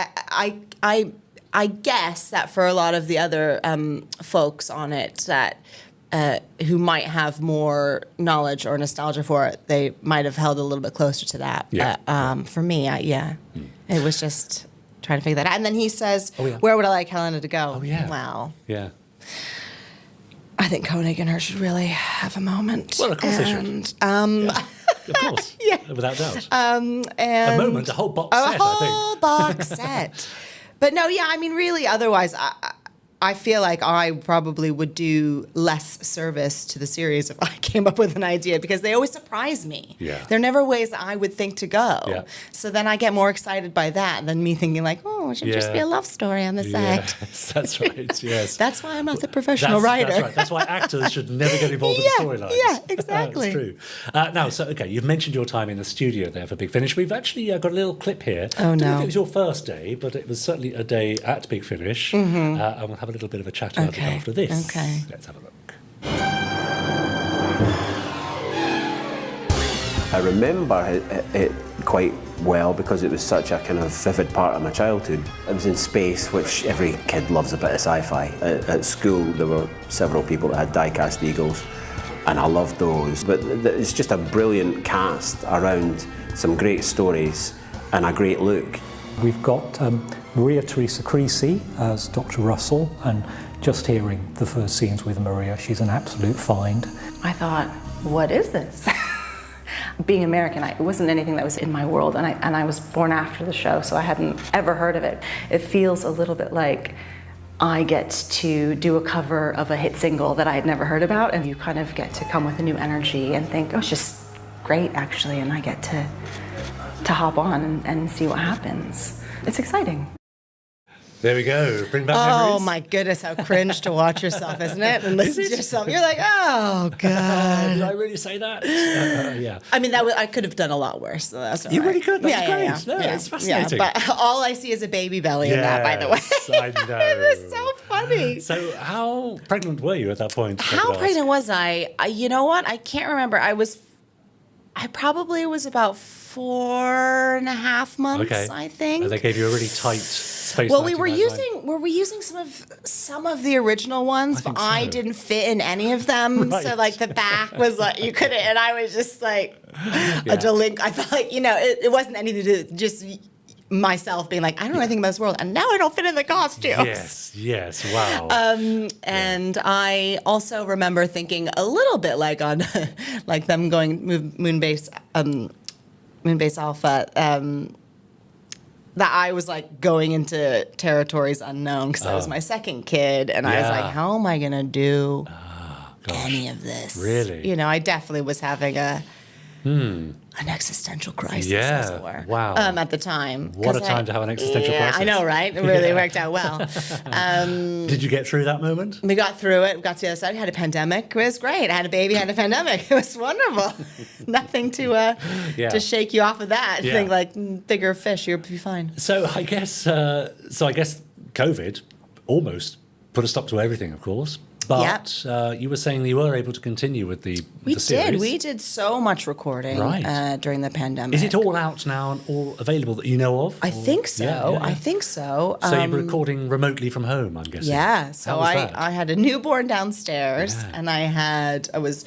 Speaker 2: I guess that for a lot of the other folks on it that who might have more knowledge or nostalgia for it, they might have held a little bit closer to that.
Speaker 1: Yeah.
Speaker 2: But for me, it was just trying to figure that out. And then he says, where would I like Helena to go?
Speaker 1: Oh, yeah.
Speaker 2: Wow.
Speaker 1: Yeah.
Speaker 2: I think Koenig and her should really have a moment.
Speaker 1: Well, of course they should. Of course. Without doubt.
Speaker 2: And
Speaker 1: a moment, a whole box set, I think.
Speaker 2: A whole box set. But no, I mean, really, otherwise, I feel like I probably would do less service to the series if I came up with an idea because they always surprise me.
Speaker 1: Yeah.
Speaker 2: There are never ways that I would think to go.
Speaker 1: Yeah.
Speaker 2: So then I get more excited by that than me thinking like, it should just be a love story on the side.
Speaker 1: Yes, that's right, yes.
Speaker 2: That's why I'm not the professional writer.
Speaker 1: That's right. That's why actors should never get involved in storylines.
Speaker 2: Yeah, exactly.
Speaker 1: That's true. Now, you've mentioned your time in the studio there for Big Finish. We've actually got a little clip here.
Speaker 2: Oh,
Speaker 1: I don't know
Speaker 2: no.
Speaker 1: if it was your first day, but it was certainly a day at Big Finish. And we'll have a little bit of a chat about it after this.
Speaker 2: Okay.
Speaker 1: Let's have a look.
Speaker 6: I remember it quite well because it was such a kind of vivid part of my childhood. I was in space, which every kid loves a bit of sci-fi. At school, there were several people that had die-cast eagles, and I loved those. But it's just a brilliant cast around some great stories and a great look.
Speaker 7: We've got Maria Teresa Creasey as Dr. Russell, and just hearing the first scenes with Maria, she's an absolute find.
Speaker 8: I thought, what is this? Being American, it wasn't anything that was in my world, and I was born after the show, so I hadn't ever heard of it. It feels a little bit like I get to do a cover of a hit single that I had never heard about, and you kind of get to come with a new energy and think, it's just great, actually, and I get to hop on and see what happens. It's exciting.
Speaker 1: There we go. Bring back memories.
Speaker 2: Oh my goodness, how cringe to watch yourself, isn't it? And listen to yourself. You're like, oh God.
Speaker 1: Did I really say that? Yeah.
Speaker 2: I mean, I could have done a lot worse. So that's all
Speaker 1: You
Speaker 2: right.
Speaker 1: really could. That's great. No, it's fascinating.
Speaker 2: Yeah, but all I see is a baby belly in that, by the way.
Speaker 1: I know.
Speaker 2: It was so funny.
Speaker 1: So how pregnant were you at that point?
Speaker 2: How pregnant was I? You know what? I can't remember. I probably was about 4.5 months, I think.
Speaker 1: And they gave you a really tight space.
Speaker 2: Well, were we using some of the original ones, but I didn't fit in any of them.
Speaker 1: Right.
Speaker 2: So like the back was like you couldn't, and I was just like a delinquent. I felt like it wasn't anything to do, just myself being like, I don't know anything about this world, and now I don't fit in the costumes.
Speaker 1: Yes, wow.
Speaker 2: And I also remember thinking a little bit like on like them going Moonbase Alpha, that I was like going into territories unknown because I was my second kid, and I was like, how am I gonna do any of this?
Speaker 1: Really?
Speaker 2: I definitely was having an existential crisis, as it were.
Speaker 1: Wow.
Speaker 2: At the time.
Speaker 1: What a time to have an existential crisis.
Speaker 2: I know, right? It really worked out well.
Speaker 1: Did you get through that moment?
Speaker 2: We got through it. We got to the other side. We had a pandemic. It was great. I had a baby. I had a pandemic. It was wonderful. Nothing to shake you off of that.
Speaker 1: Yeah.
Speaker 2: Think like bigger fish. You'll be fine.
Speaker 1: So I guess COVID almost put a stop to everything, of course. But you were saying that you were able to continue with the series.
Speaker 2: We did so much recording during the pandemic.
Speaker 1: Is it all out now and all available that you know of?
Speaker 2: I think so.
Speaker 1: Yeah.
Speaker 2: I think so.
Speaker 1: So you're recording remotely from home, I'm guessing.
Speaker 2: Yeah. So I had a newborn downstairs, and I was,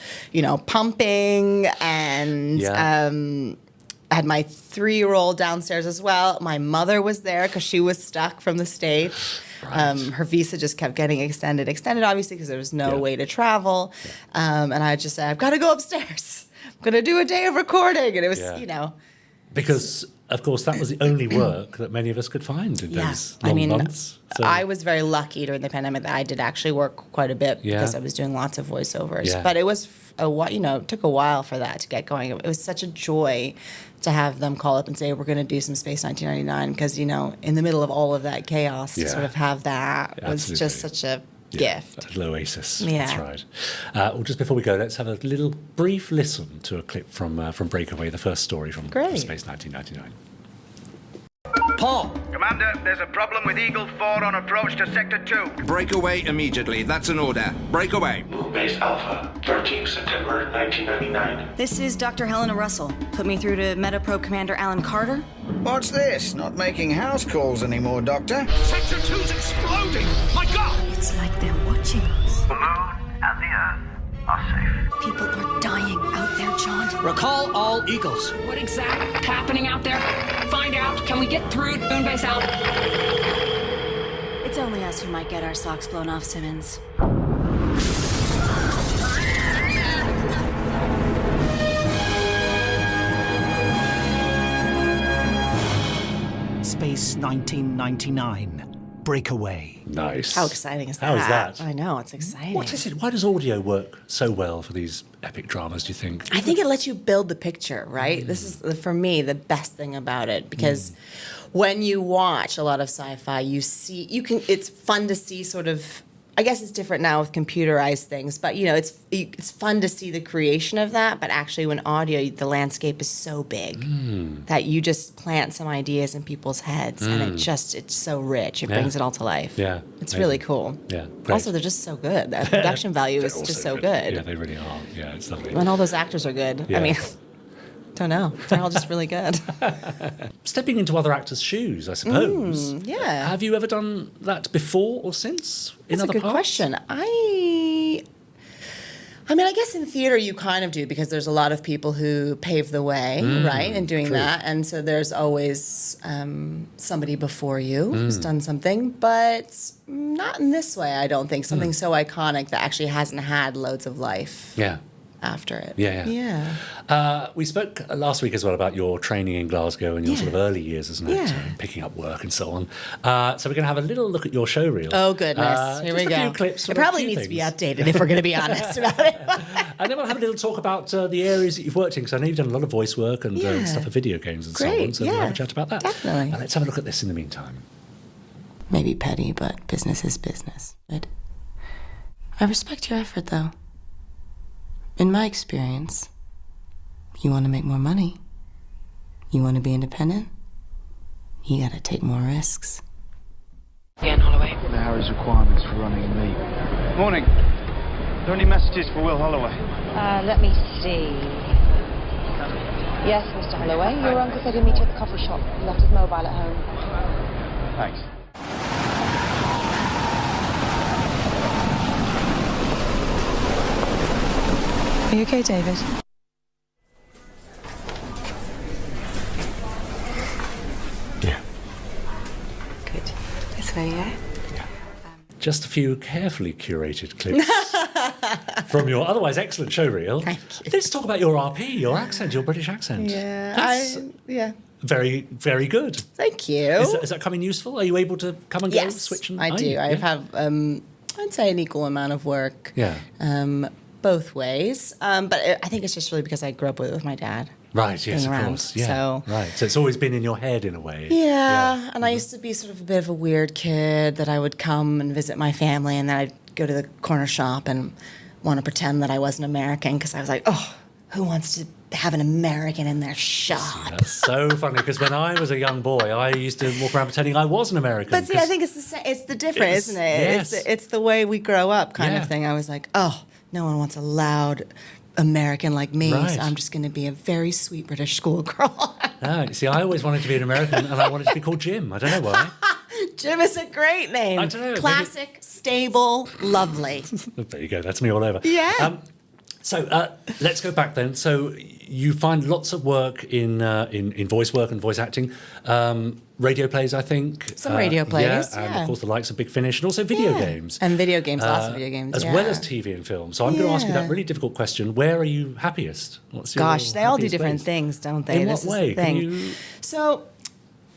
Speaker 2: pumping, and I had my 3-year-old downstairs as well. My mother was there because she was stuck from the States. Right. Her visa just kept getting extended, obviously, because there was no way to travel. And I just said, I've got to go upstairs. I'm going to do a day of recording. And it was,
Speaker 1: Because, of course, that was the only work that many of us could find in those long months. So.
Speaker 2: I was very lucky during the pandemic that I did actually work quite a bit because I was doing lots of voiceovers. Yeah. But it was, it took a while for that to get going. It was such a joy to have them call up and say, we're going to do some Space 1999, because, in the middle of all of that chaos, to sort of have that was just such a gift.
Speaker 1: A little oasis.
Speaker 2: Yeah.
Speaker 1: That's right. Well, just before we go, let's have a little brief listen to a clip from Breakaway, the first story from Space 1999.
Speaker 9: Paul!
Speaker 10: Commander, there's a problem with Eagle 4 on approach to Sector 2.
Speaker 9: Break away immediately. That's an order. Break away.
Speaker 5: Moon Base Alpha, 13 September 1999.
Speaker 11: This is Dr. Helena Russell. Put me through to Metaprobe Commander Alan Carter.
Speaker 10: What's this? Not making house calls anymore, Doctor?
Speaker 9: Sector 2's exploding! My God!
Speaker 11: It's like they're watching us.
Speaker 10: The moon and the Earth are safe.
Speaker 11: People are dying out there, John.
Speaker 9: Recall all Eagles.
Speaker 12: What exactly happening out there? Find out. Can we get through to Moon Base Alpha?
Speaker 11: It's only us who might get our socks blown off, Simmons.
Speaker 13: Space 1999. Breakaway.
Speaker 1: Nice.
Speaker 2: How exciting is that?
Speaker 1: How is that?
Speaker 2: I know, it's exciting.
Speaker 1: What is it? Why does audio work so well for these epic dramas, do you think?
Speaker 2: I think it lets you build the picture, right? This is, for me, the best thing about it, because when you watch a lot of sci-fi, it's fun to see sort of, I guess it's different now with computerized things, but it's fun to see the creation of that. But actually, when audio, the landscape is so big that you just plant some ideas in people's heads, and it's so rich. It brings it all to life.
Speaker 1: Yeah,
Speaker 2: it's really cool.
Speaker 1: Yeah, great.
Speaker 2: Also, they're just so good. The production value is just so good.
Speaker 1: Yeah, they really are. Yeah, it's lovely.
Speaker 2: And all those actors are good.
Speaker 1: Yeah.
Speaker 2: I mean, don't know. They're all just really good.
Speaker 1: Stepping into other actors' shoes, I suppose.
Speaker 2: Yeah.
Speaker 1: Have you ever done that before or since?
Speaker 2: That's a good question. I mean, I guess in theater you kind of do, because there's a lot of people who pave the way, right, in doing that. And so there's always somebody before you who's done something, but not in this way, I don't think. Something so iconic that actually hasn't had loads of life.
Speaker 1: Yeah.
Speaker 2: After it.
Speaker 1: Yeah. We spoke last week as well about your training in Glasgow and your sort of early years as an actor, and picking up work and so on. So we're going to have a little look at your show reel.
Speaker 2: Oh, goodness. Here we go.
Speaker 1: A few clips.
Speaker 2: It probably needs to be updated if we're going to be honest about it.
Speaker 1: And then we'll have a little talk about the areas that you've worked in, because I know you've done a lot of voice work and stuff for video games and so on. So we'll have a chat about that.
Speaker 2: Definitely.
Speaker 1: Let's have a look at this in the meantime.
Speaker 2: Maybe petty, but business is business. Good. I respect your effort, though. In my experience, you want to make more money, you want to be independent, you got to take more risks.
Speaker 12: Ian Holloway.
Speaker 14: What are Harry's requirements for running a meet?
Speaker 15: Morning. Are there any messages for Will Holloway?
Speaker 16: Let me see. Yes, Mr. Holloway. Your uncle said he'll meet you at the coffee shop. He left his mobile at home.
Speaker 15: Thanks.
Speaker 2: Are you okay, David?
Speaker 1: Yeah.
Speaker 2: Good. This way, yeah?
Speaker 1: Just a few carefully curated clips from your otherwise excellent show reel.
Speaker 2: Thank you.
Speaker 1: Let's talk about your RP, your accent, your British accent.
Speaker 2: Yeah.
Speaker 1: Very, very good.
Speaker 2: Thank you.
Speaker 1: Is that coming useful? Are you able to come and go, switch? And
Speaker 2: I do. I have, I'd say, an equal amount of work.
Speaker 1: Yeah.
Speaker 2: Both ways. But I think it's just really because I grew up with my dad.
Speaker 1: Right, yes, of
Speaker 2: around,
Speaker 1: course. Yeah.
Speaker 2: So,
Speaker 1: right. So it's always been in your head in a way.
Speaker 2: Yeah. And I used to be sort of a bit of a weird kid that I would come and visit my family, and then I'd go to the corner shop and want to pretend that I wasn't American, because I was like, oh, who wants to have an American in their shop.
Speaker 1: That's so funny, because when I was a young boy, I used to walk around pretending I was an American.
Speaker 2: But see, I think it's the difference, isn't it?
Speaker 1: Yes.
Speaker 2: It's the way we grow up kind of thing. I was like, oh, no one wants a loud American like me,
Speaker 1: Right.
Speaker 2: so I'm just going to be a very sweet British schoolgirl.
Speaker 1: No, see, I always wanted to be an American, and I wanted to be called Jim. I don't know why.
Speaker 2: Jim is a great name.
Speaker 1: I don't know.
Speaker 2: Classic, stable, lovely.
Speaker 1: There you go. That's me all over.
Speaker 2: Yeah.
Speaker 1: So let's go back then. So you find lots of work in voice work and voice acting, radio plays, I think.
Speaker 2: Some radio plays,
Speaker 1: and of course the likes of Big Finish, and also video games.
Speaker 2: And video games, lots of video games,
Speaker 1: as well as TV and film. So I'm going to ask you that really difficult question: where are you happiest? What's your
Speaker 2: Gosh, they all do
Speaker 1: happiest
Speaker 2: different
Speaker 1: space?
Speaker 2: things, don't they?
Speaker 1: In
Speaker 2: This
Speaker 1: what
Speaker 2: is
Speaker 1: way?
Speaker 2: the thing.
Speaker 1: Can you...
Speaker 2: So,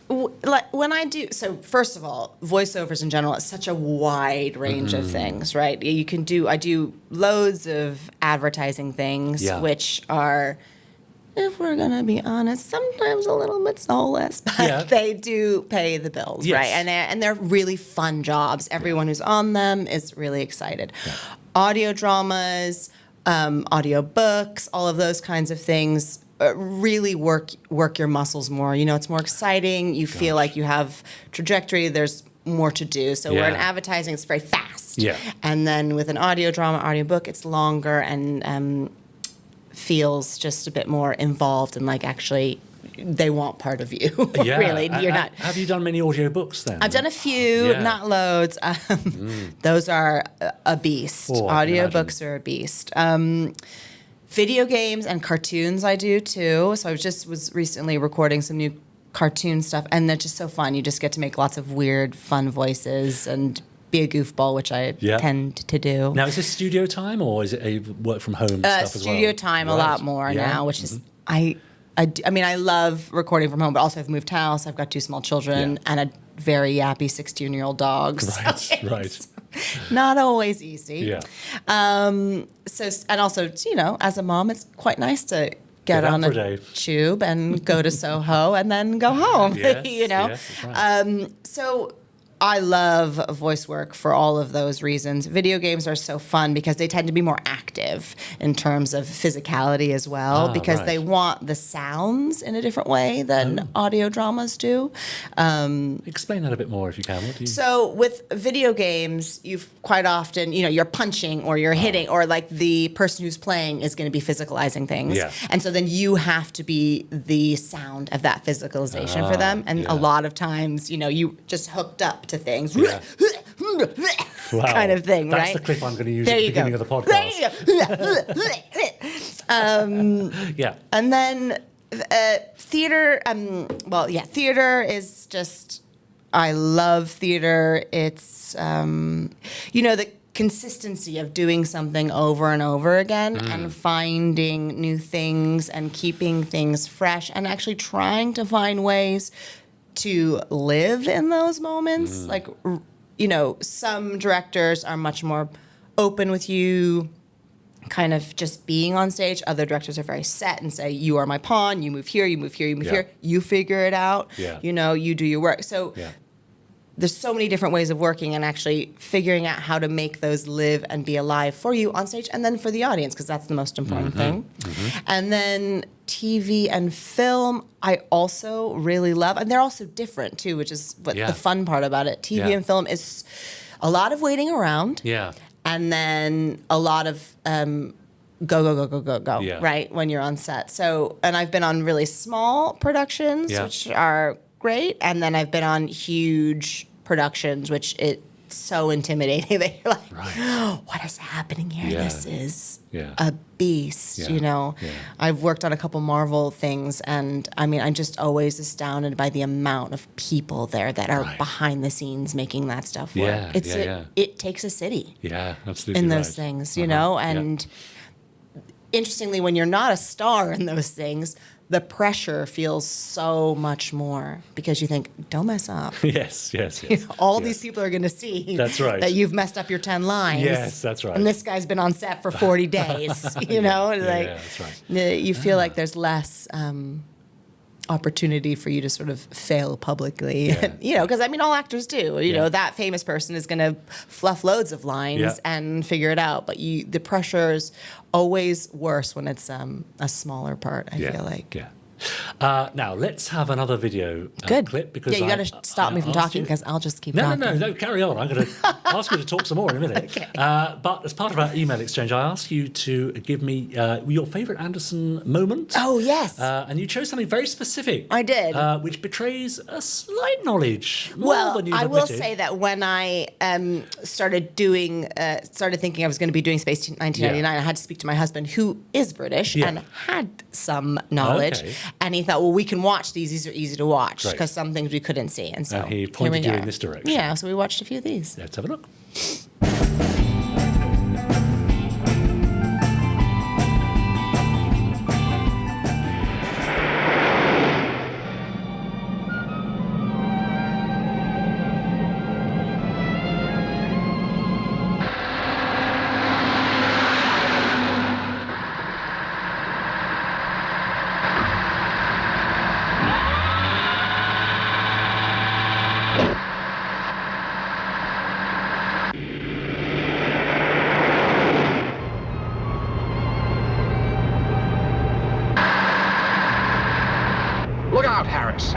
Speaker 2: like when I do, so first of all, voiceovers in general, it's such a wide range of things, right? I do loads of advertising things, which are, if we're gonna be honest, sometimes a little bit soulless, but they do pay the bills, right? And they're really fun jobs. Everyone who's on them is really excited. Audio dramas, audio books, all of those kinds of things. Really work your muscles more. It's more exciting. You feel like you have trajectory. There's more to do. So where in advertising, it's very fast. Yeah. And then with an audio drama, audio book, it's longer and feels just a bit more involved and like actually they want part of you. Really, you're not.
Speaker 1: Have you done many audio books then?
Speaker 2: I've done a few, not loads. Those are a beast. Audio books are a beast. Video games and cartoons I do too. So I was recently recording some new cartoon stuff, and they're just so fun. You just get to make lots of weird, fun voices and be a goofball, which I tend to do.
Speaker 1: Now, is this studio time or is it a work from home stuff as well?
Speaker 2: Studio time a lot more now, which is I mean, I love recording from home, but also I've moved house. I've got 2 small children and a very yappy 16-year-old dog.
Speaker 1: Right.
Speaker 2: Not always easy.
Speaker 1: Yeah.
Speaker 2: So, and also, as a mom, it's quite nice to get on a tube and go to Soho and then go home.
Speaker 1: Yes, that's right.
Speaker 2: So I love voice work for all of those reasons. Video games are so fun because they tend to be more active in terms of physicality as well, because they want the sounds in a different way than audio dramas do.
Speaker 1: Explain that a bit more if you can. What do you...
Speaker 2: So with video games, you've quite often, you're punching or you're hitting, or like the person who's playing is going to be physicalizing things. Yeah. And so then you have to be the sound of that physicalization for them. And a lot of times, you just hooked up to things.
Speaker 1: Wow.
Speaker 2: Kind of thing,
Speaker 1: That's
Speaker 2: right?
Speaker 1: the clip I'm going to use at the beginning of the podcast.
Speaker 2: And then theater, theater is just, I love theater. It's, the consistency of doing something over and over again and finding new things and keeping things fresh and actually trying to find ways to live in those moments. Like, some directors are much more open with you kind of just being on stage. Other directors are very set and say, you are my pawn, you move here, you move here, you move here. You figure it out. You do your work. So there's so many different ways of working and actually figuring out how to make those live and be alive for you on stage and then for the audience, because that's the most important thing. And then TV and film, I also really love, and they're also different too, which is what the fun part about it. TV and film is a lot of waiting around. And then a lot of go, right, when you're on set. So, and I've been on really small productions, which are great, and then I've been on huge productions, which it's so intimidating that you're like, what is happening here? This is a beast, I've worked on a couple Marvel things, and I mean, I'm just always astounded by the amount of people there that are behind the scenes making that stuff work. It takes a city
Speaker 1: absolutely
Speaker 2: in those things, and interestingly, when you're not a star in those things, the pressure feels so much more because you think, don't mess up.
Speaker 1: Yes.
Speaker 2: All these people are going to see that you've messed up your 10 lines.
Speaker 1: Yes, that's right.
Speaker 2: And this guy's been on set for 40 days,
Speaker 1: that's right.
Speaker 2: You feel like there's less opportunity for you to sort of fail publicly. Yeah. Because I mean, all actors do. You know, that famous person is going to fluff loads of lines and figure it out. But the pressure is always worse when it's a smaller part, I feel like.
Speaker 1: Yeah. Now, let's have another video clip. Because
Speaker 2: you got to stop me from talking because I'll just keep talking.
Speaker 1: No, carry on. I'm going to ask you to talk some more in a minute.
Speaker 2: Okay.
Speaker 1: But as part of our email exchange, I asked you to give me your favourite Anderson moment.
Speaker 2: Oh, yes.
Speaker 1: And you chose something very specific.
Speaker 2: I did.
Speaker 1: Which betrays a slight knowledge.
Speaker 2: I will say that when I started thinking I was going to be doing Space 1999, I had to speak to my husband, who is British and had some knowledge. Okay. And he thought, well, we can watch these. These are easy to watch because some things we couldn't see. And so
Speaker 1: he pointed you in this direction.
Speaker 2: Yeah, so we watched a few of these.
Speaker 1: Let's have a look.
Speaker 9: Look out, Harris.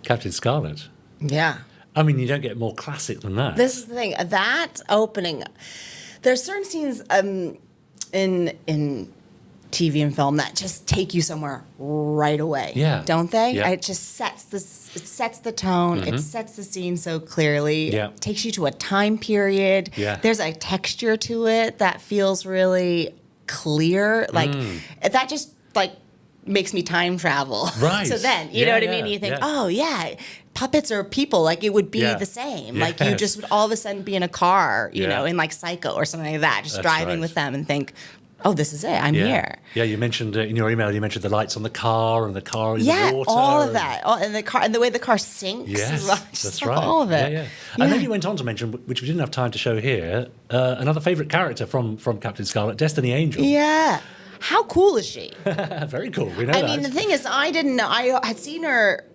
Speaker 1: Captain Scarlet.
Speaker 2: Yeah.
Speaker 1: I mean, you don't get more classic than that.
Speaker 2: This is the thing. That opening, there's certain scenes in TV and film that just take you somewhere right away.
Speaker 1: Yeah.
Speaker 2: Don't they?
Speaker 1: Yeah.
Speaker 2: It just sets the tone. It sets the scene so clearly.
Speaker 1: Yeah.
Speaker 2: It takes you to a time period.
Speaker 1: Yeah.
Speaker 2: There's a texture to it that feels really clear. Like that just like makes me time travel.
Speaker 1: Right.
Speaker 2: So then, you know what I mean? You think, oh yeah, puppets are people. Like it would be the same. Like you just would all of a sudden be in a car, you know, in like Psycho or something like that, just driving with them and think, oh, this is it. I'm here.
Speaker 1: Yeah, you mentioned in your email, you mentioned the lights on the car and the car in the water.
Speaker 2: Yeah, all of that. And the car and the way the car sinks.
Speaker 1: Yes,
Speaker 2: Just
Speaker 1: that's right.
Speaker 2: All of it.
Speaker 1: Yeah. And then you went on to mention, which we didn't have time to show here, another favourite character from Captain Scarlet, Destiny Angel.
Speaker 2: Yeah. How cool is she?
Speaker 1: Very cool. We know
Speaker 2: I mean, the thing is, I didn't know. I had seen her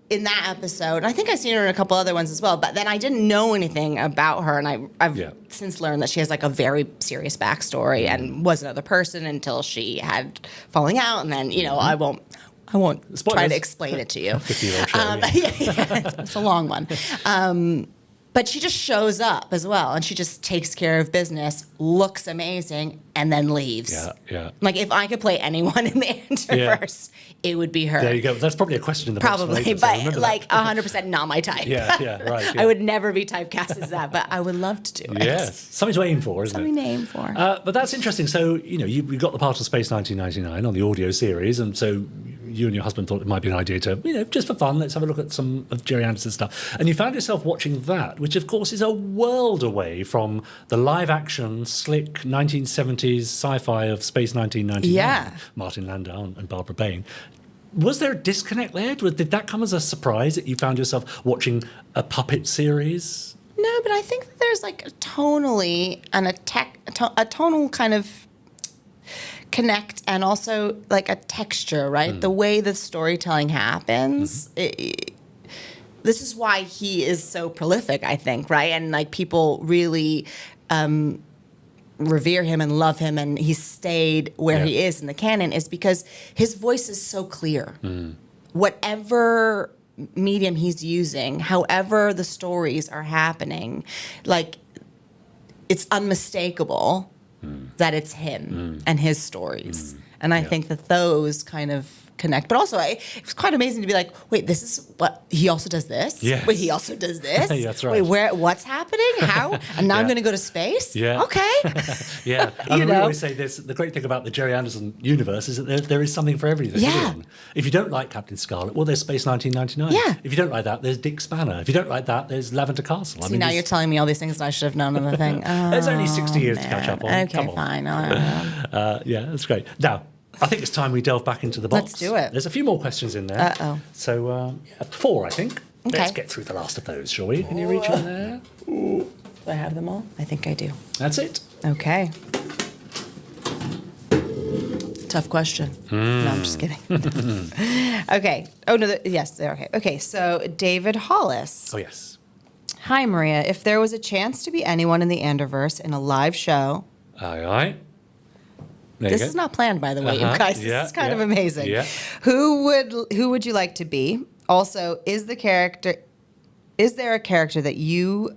Speaker 2: in that episode. I think I've seen her in a couple other ones as well. But then I didn't know anything about her. And I've since learned that she has like a very serious backstory and was another person until she had falling out. And then, you know, I won't try to explain it to you.
Speaker 1: 50-year-old show,
Speaker 2: it's a long one. But she just shows up as well, and she just takes care of business, looks amazing, and then leaves.
Speaker 1: Yeah.
Speaker 2: Like, if I could play anyone in the Interverse, it would be her.
Speaker 1: There you go. That's probably a question in the box
Speaker 2: Probably,
Speaker 1: later,
Speaker 2: but like 100% not my type.
Speaker 1: Yeah, right. Yeah.
Speaker 2: I would never be typecast as that, but I would love to do it.
Speaker 1: Yes, something to aim for, isn't
Speaker 2: Something
Speaker 1: it?
Speaker 2: to aim for.
Speaker 1: But that's interesting. So, you know, you got the part of Space 1999 on the audio series, and so you and your husband thought it might be an idea to, you know, just for fun, let's have a look at some of Gerry Anderson's stuff. And you found yourself watching that, which of course is a world away from the live-action, slick 1970s sci-fi of Space 1999.
Speaker 2: Yeah.
Speaker 1: Martin Landau and Barbara Bain. Was there a disconnect there? Did that come as a surprise that you found yourself watching a puppet series?
Speaker 2: No, but I think that there's like tonally and a tonal kind of connect and also like a texture, right? The way the storytelling happens. This is why he is so prolific, I think, right? And like people really revere him and love him, and he stayed where he is in the canon is because his voice is so clear. Whatever medium he's using, however the stories are happening, like it's unmistakable that it's him and his stories. And I think that those kind of connect. But also, it was quite amazing to be like, wait, this is what he also does this.
Speaker 1: Yes.
Speaker 2: Wait, he also does this.
Speaker 1: Yeah, that's right.
Speaker 2: Wait, what's happening? How? And now I'm going to go to space.
Speaker 1: Yeah.
Speaker 2: Okay.
Speaker 1: Yeah. I mean, we always say this. The great thing about the Gerry Anderson universe is that there is something for everything.
Speaker 2: Yeah.
Speaker 1: If you don't like Captain Scarlet, well, there's Space 1999.
Speaker 2: Yeah.
Speaker 1: If you don't like that, there's Dick Spanner. If you don't like that, there's Lavender Castle.
Speaker 2: See, now you're telling me all these things that I should have known on the thing.
Speaker 1: There's only 60 years to catch up on.
Speaker 2: Okay,
Speaker 1: Come on.
Speaker 2: fine.
Speaker 1: Yeah, that's great. Now, I think it's time we delve back into the box.
Speaker 2: Let's do it.
Speaker 1: There's a few more questions in there.
Speaker 2: Uh-oh.
Speaker 1: So, 4, I think.
Speaker 2: Okay.
Speaker 1: Let's get through the last of those, shall we? Can you reach in there?
Speaker 2: Do I have them all? I think I do.
Speaker 1: That's it.
Speaker 2: Okay. Tough question. No, I'm just kidding. Okay. Oh, no. Yes, they're okay. Okay, so David Hollis.
Speaker 1: Oh, yes.
Speaker 2: Hi, Maria. If there was a chance to be anyone in the Anderverse in a live show...
Speaker 1: Aye.
Speaker 2: This is not planned, by the way, you guys. This is kind of amazing.
Speaker 1: Yeah.
Speaker 2: Who would you like to be? Also, is there a character that you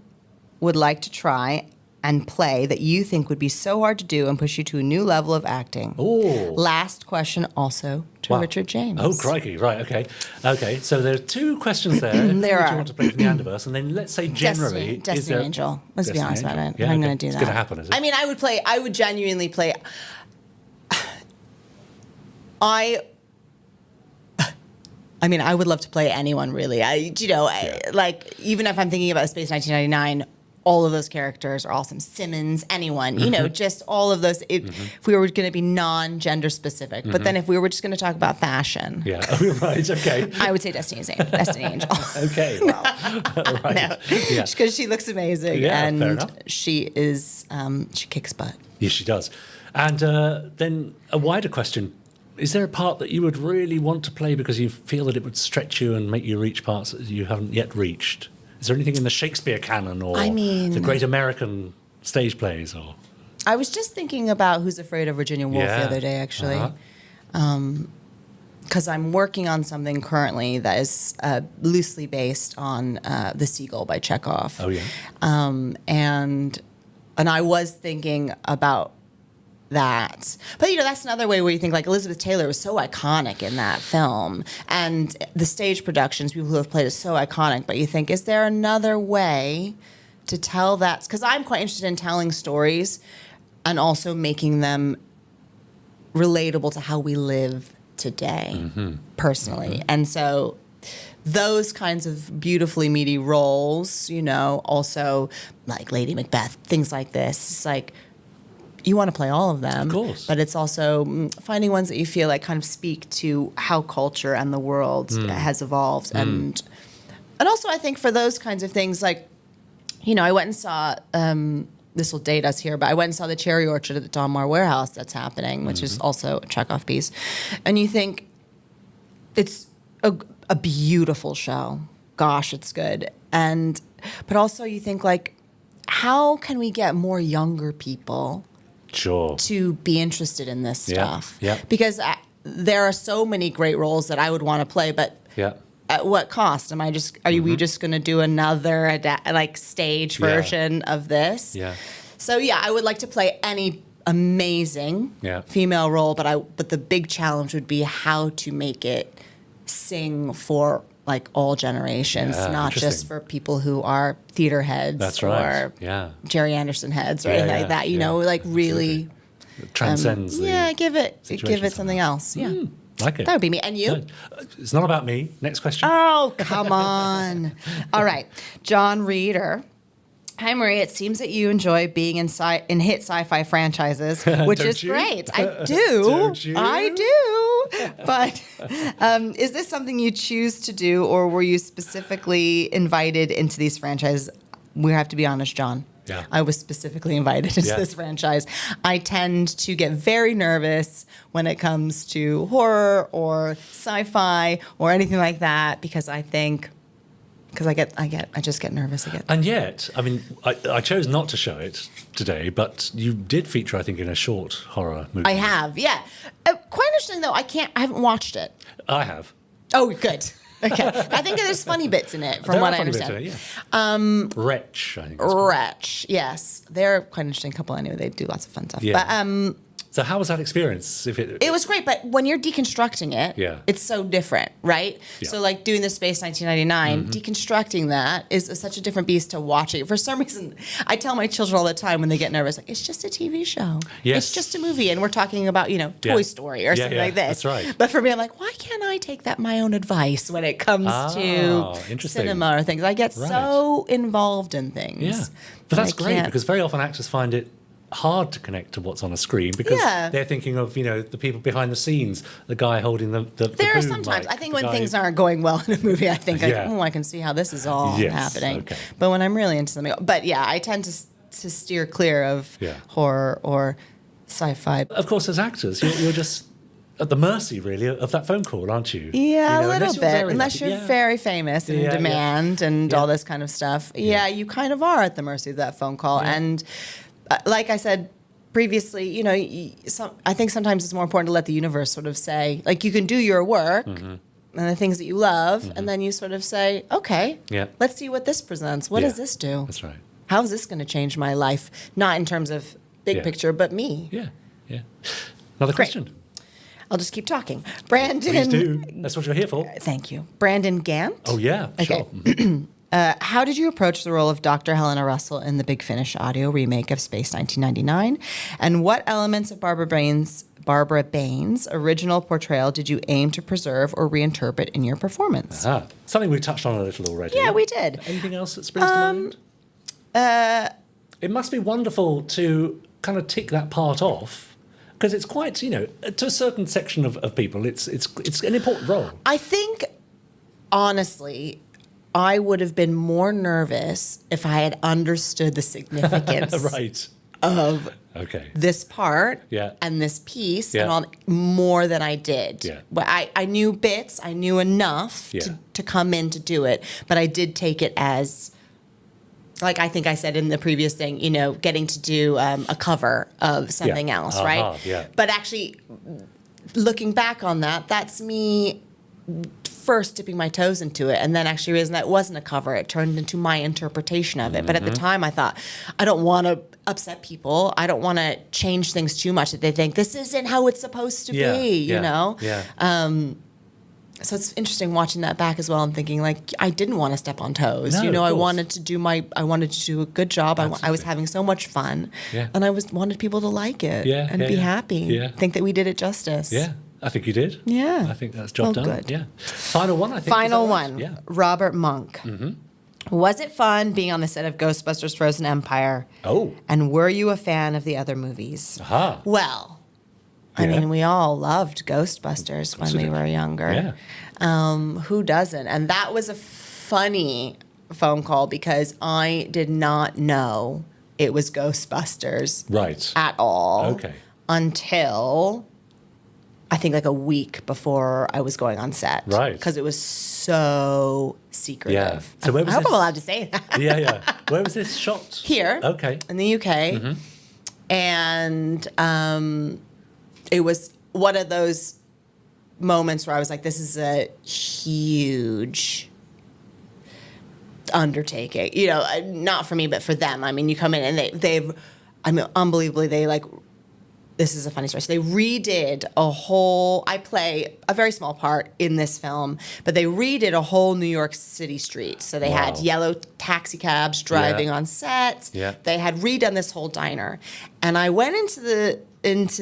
Speaker 2: would like to try and play that you think would be so hard to do and push you to a new level of acting?
Speaker 1: Oh.
Speaker 2: Last question also to Richard James.
Speaker 1: Oh, crikey. Right, okay. So there are 2 questions there.
Speaker 2: There are.
Speaker 1: You want to play from the Anderverse, and then let's say generally...
Speaker 2: Destiny Angel. Let's be honest about it.
Speaker 1: Yeah,
Speaker 2: I'm going to do that.
Speaker 1: It's going to happen, is it?
Speaker 2: I mean, I would genuinely play... I mean, I would love to play anyone, really. Like, even if I'm thinking about Space 1999, all of those characters are awesome. Simmons, anyone, just all of those. If we were going to be non-gender specific, but then if we were just going to talk about fashion,
Speaker 1: right, okay,
Speaker 2: I would say Destiny Angel.
Speaker 1: Okay, wow, right,
Speaker 2: because she looks amazing, and she is she kicks butt.
Speaker 1: Yes, she does. And then a wider question. Is there a part that you would really want to play because you feel that it would stretch you and make you reach parts that you haven't yet reached? Is there anything in the Shakespeare canon or the great American stage plays? Or
Speaker 2: I was just thinking about Who's Afraid of Virginia Woolf the other day, actually. Because I'm working on something currently that is loosely based on The Seagull by Chekhov.
Speaker 1: Oh, yeah.
Speaker 2: And I was thinking about that. But, that's another way where you think, like, Elizabeth Taylor was so iconic in that film. And the stage productions, people who have played it, so iconic. But you think, is there another way to tell that? Because I'm quite interested in telling stories and also making them relatable to how we live today, personally. And so those kinds of beautifully meaty roles, also like Lady Macbeth, things like this. It's like, you want to play all of them,
Speaker 1: of course.
Speaker 2: But it's also finding ones that you feel like kind of speak to how culture and the world has evolved, and also I think for those kinds of things, like, I went and saw. This will date us here, but I went and saw the Cherry Orchard at the Donmar Warehouse that's happening, which is also a Chekhov piece, and you think it's a beautiful show. Gosh, it's good, but also you think, like, how can we get more younger people?
Speaker 1: Sure.
Speaker 2: To be interested in this stuff.
Speaker 1: Yeah.
Speaker 2: Because there are so many great roles that I would want to play, but at what cost? Are we just going to do another stage version of this?
Speaker 1: Yeah.
Speaker 2: So I would like to play any amazing female role, but the big challenge would be how to make it sing for like all generations, not just for people who are theater heads.
Speaker 1: That's right.
Speaker 2: Or Gerry Anderson heads or anything like that. Like really
Speaker 1: it transcends.
Speaker 2: Give it something else. Yeah.
Speaker 1: Like it.
Speaker 2: That would be me. And you?
Speaker 1: It's not about me. Next question.
Speaker 2: Oh, come on. All right. John Reeder. Hi, Maria. It seems that you enjoy being in hit sci-fi franchises, which is great. I do.
Speaker 1: Don't you?
Speaker 2: I do. But is this something you choose to do, or were you specifically invited into these franchises? We have to be honest, John.
Speaker 1: Yeah.
Speaker 2: I was specifically invited into this franchise. I tend to get very nervous when it comes to horror or sci-fi or anything like that because I just get nervous.
Speaker 1: And yet, I mean, I chose not to show it today, but you did feature, I think, in a short horror movie.
Speaker 2: I have, yeah. Quite interesting, though. I haven't watched it.
Speaker 1: I have.
Speaker 2: Oh, good. Okay. I think there's funny bits in it, from what I understand.
Speaker 1: Bits in it, Wretch, I think.
Speaker 2: Wretch, yes. They're quite an interesting couple anyway. They do lots of fun stuff.
Speaker 1: Yeah.
Speaker 2: But
Speaker 1: So how was that experience?
Speaker 2: It was great, but when you're deconstructing it, it's so different, right?
Speaker 1: Yeah.
Speaker 2: So like doing the Space 1999, deconstructing that is such a different beast to watching. For some reason, I tell my children all the time when they get nervous, like, it's just a TV show.
Speaker 1: Yes.
Speaker 2: It's just a movie, and we're talking about, Toy Story or something like this.
Speaker 1: That's right.
Speaker 2: But for me, I'm like, why can't I take that my own advice when it comes to cinema or things? I get so involved in things.
Speaker 1: Yeah. But that's great, because very often actors find it hard to connect to what's on a screen because they're thinking of, the people behind the scenes, the guy holding the
Speaker 2: There are sometimes, I think when things aren't going well in a movie, I think, I can see how this is all happening. Okay. But when I'm really into something, I tend to steer clear of horror or sci-fi.
Speaker 1: Of course, as actors, you're just at the mercy, really, of that phone call, aren't you?
Speaker 2: Yeah, a little bit. Unless you're very famous and in demand and all this kind of stuff. Yeah, you kind of are at the mercy of that phone call. Yeah. And like I said previously, I think sometimes it's more important to let the universe sort of say, like, you can do your work and the things that you love, and then you sort of say, okay, let's see what this presents. What does this do?
Speaker 1: That's right.
Speaker 2: How is this going to change my life? Not in terms of big picture, but me.
Speaker 1: Yeah, yeah. Another question.
Speaker 2: I'll just keep talking. Brandon.
Speaker 1: Please do. That's what you're here for.
Speaker 2: Thank you. Brandon Gant.
Speaker 1: Oh, yeah.
Speaker 2: Okay. Sure. How did you approach the role of Dr. Helena Russell in the Big Finish audio remake of Space 1999? And what elements of Barbara Bain's original portrayal did you aim to preserve or reinterpret in your performance?
Speaker 1: Something we touched on a little already.
Speaker 2: Yeah, we did.
Speaker 1: Anything else that springs to mind? It must be wonderful to kind of tick that part off, because it's quite, to a certain section of people, it's an important role.
Speaker 2: I think, honestly, I would have been more nervous if I had understood the significance of this part and this piece and all more than I did. Yeah. But I knew bits, I knew enough to come in to do it, but I did take it as, like I think I said in the previous thing, getting to do a cover of something else, right?
Speaker 1: Yeah.
Speaker 2: But actually, looking back on that, that's me first dipping my toes into it and then actually realizing that it wasn't a cover. It turned into my interpretation of it. But at the time, I thought, I don't want to upset people. I don't want to change things too much that they think this isn't how it's supposed to be, you know?
Speaker 1: Yeah.
Speaker 2: So it's interesting watching that back as well and thinking, like, I didn't want to step on toes.
Speaker 1: No,
Speaker 2: I wanted to do a good job. I was having so much fun.
Speaker 1: Yeah.
Speaker 2: And I wanted people to like it and be happy.
Speaker 1: Yeah.
Speaker 2: Think that we did it justice.
Speaker 1: Yeah. I think you did.
Speaker 2: Yeah.
Speaker 1: I think that's job done.
Speaker 2: Good.
Speaker 1: Yeah. Final one, I think.
Speaker 2: Final one.
Speaker 1: Yeah.
Speaker 2: Robert Monk. Mm-hmm. Was it fun being on the set of Ghostbusters Frozen Empire?
Speaker 1: Oh.
Speaker 2: And were you a fan of the other movies?
Speaker 1: Aha.
Speaker 2: Well, I mean, we all loved Ghostbusters when we were younger.
Speaker 1: Yeah.
Speaker 2: Who doesn't? And that was a funny phone call because I did not know it was Ghostbusters at all.
Speaker 1: Okay.
Speaker 2: Until I think like a week before I was going on set.
Speaker 1: Right.
Speaker 2: Because it was so secretive.
Speaker 1: Yeah. So where was
Speaker 2: I hope
Speaker 1: this?
Speaker 2: I'm allowed to say that.
Speaker 1: Yeah. Where was this shot?
Speaker 2: Here.
Speaker 1: Okay.
Speaker 2: In the UK.
Speaker 1: Mm-hmm.
Speaker 2: And it was one of those moments where I was like, this is a huge undertaking. Not for me, but for them. I mean, you come in and unbelievably, this is a funny story. So they redid I play a very small part in this film, but they redid a whole New York City street. So they had yellow taxi cabs driving on set.
Speaker 1: Yeah.
Speaker 2: They had redone this whole diner. And I went into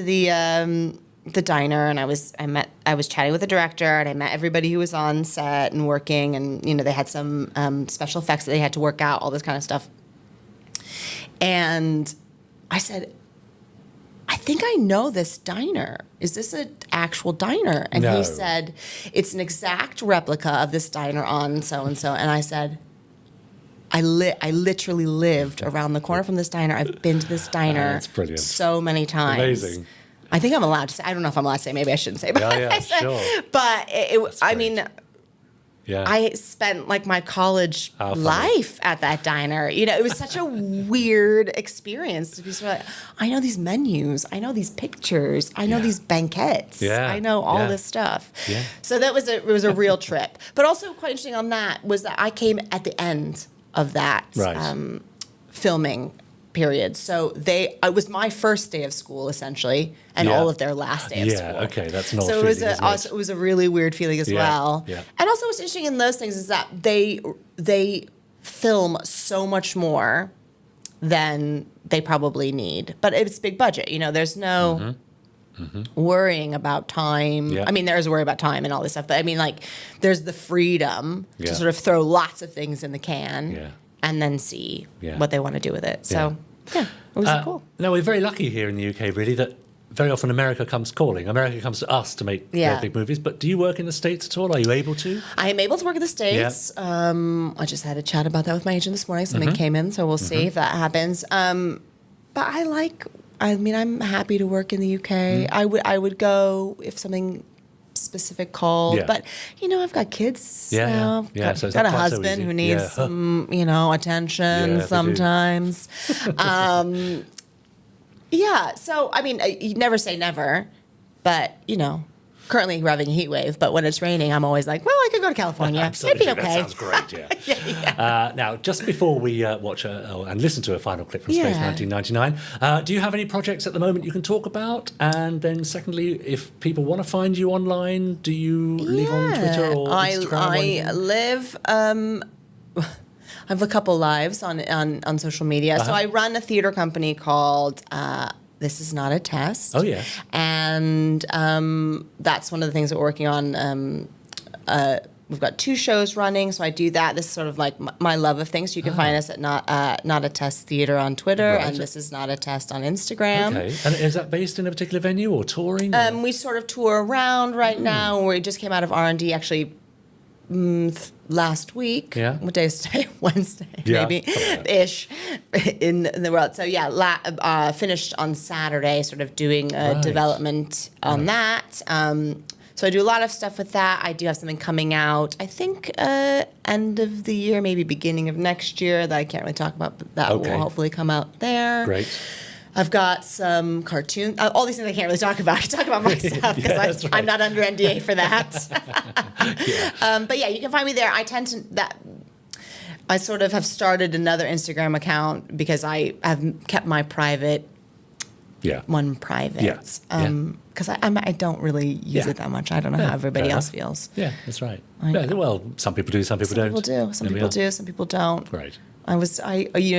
Speaker 2: the diner and I was chatting with the director and I met everybody who was on set and working, and they had some special effects that they had to work out, all this kind of stuff. And I said, I think I know this diner. Is this an actual diner? And he said, it's an exact replica of this diner on so-and-so. And I said, I literally lived around the corner from this diner. I've been to this diner
Speaker 1: That's brilliant.
Speaker 2: So many times.
Speaker 1: Amazing.
Speaker 2: I think I'm allowed to say. I don't know if I'm allowed to say. Maybe I shouldn't say. But
Speaker 1: Yeah, sure.
Speaker 2: But I mean, I spent like my college life at that diner. It was such a weird experience to be sort of like, I know these menus, I know these pictures, I know these banquets, I know all this stuff.
Speaker 1: Yeah.
Speaker 2: So it was a real trip. But also quite interesting on that was that I came at the end of that filming period. So it was my first day of school essentially, and all of their last day of school.
Speaker 1: Yeah, okay, that's not.
Speaker 2: So it was a really weird feeling as well.
Speaker 1: Yeah.
Speaker 2: And also, what's interesting in those things is that they film so much more than they probably need, but it's big budget. You know, there's no worrying about time.
Speaker 1: Yeah.
Speaker 2: I mean, there is a worry about time and all this stuff, but I mean, like, there's the freedom to sort of throw lots of things in the can and then see what they want to do with it. So, it was cool.
Speaker 1: No, we're very lucky here in the UK, really, that very often America comes calling. America comes to us to make their big movies. But do you work in the States at all? Are you able to?
Speaker 2: I am able to work in the States.
Speaker 1: Yeah.
Speaker 2: I just had a chat about that with my agent this morning. Something came in, so we'll see if that happens. But I'm happy to work in the UK. I would go if something specific called. Yeah. But, you know, I've got kids now. I've got a husband who needs some, attention sometimes. So, I mean, you never say never, but, currently we're having a heat wave, but when it's raining, I'm always like, well, I could go to California. It'd be okay.
Speaker 1: That sounds great, now, just before we watch and listen to a final clip from Space 1999, do you have any projects at the moment you can talk about? And then secondly, if people want to find you online, do you live on Twitter or Instagram?
Speaker 2: I live... I have a couple lives on social media. So I run a theater company called This Is Not a Test.
Speaker 1: Oh, yeah.
Speaker 2: And that's one of the things that we're working on. We've got 2 shows running, so I do that. This is sort of like my love of things. So you can find us at Not a Test Theater on Twitter, and This Is Not a Test on Instagram.
Speaker 1: Okay. And is that based in a particular venue or touring? Or?
Speaker 2: We sort of tour around right now. We just came out of R&D, actually, last week.
Speaker 1: Yeah.
Speaker 2: What day is today? Wednesday, maybe ish, in the world. So finished on Saturday, sort of doing development on that. So I do a lot of stuff with that. I do have something coming out, I think, end of the year, maybe beginning of next year, that I can't really talk about, but that will hopefully come out there.
Speaker 1: Great.
Speaker 2: I've got some cartoons. All these things I can't really talk about. I talk about my stuff because I'm not under NDA for that. But you can find me there. I tend to I sort of have started another Instagram account because I have kept my private one private. Because I don't really use it that much. I don't know how everybody else feels.
Speaker 1: Yeah, that's right. Well, some people do, some people don't.
Speaker 2: Some people do, some people don't.
Speaker 1: Right.
Speaker 2: I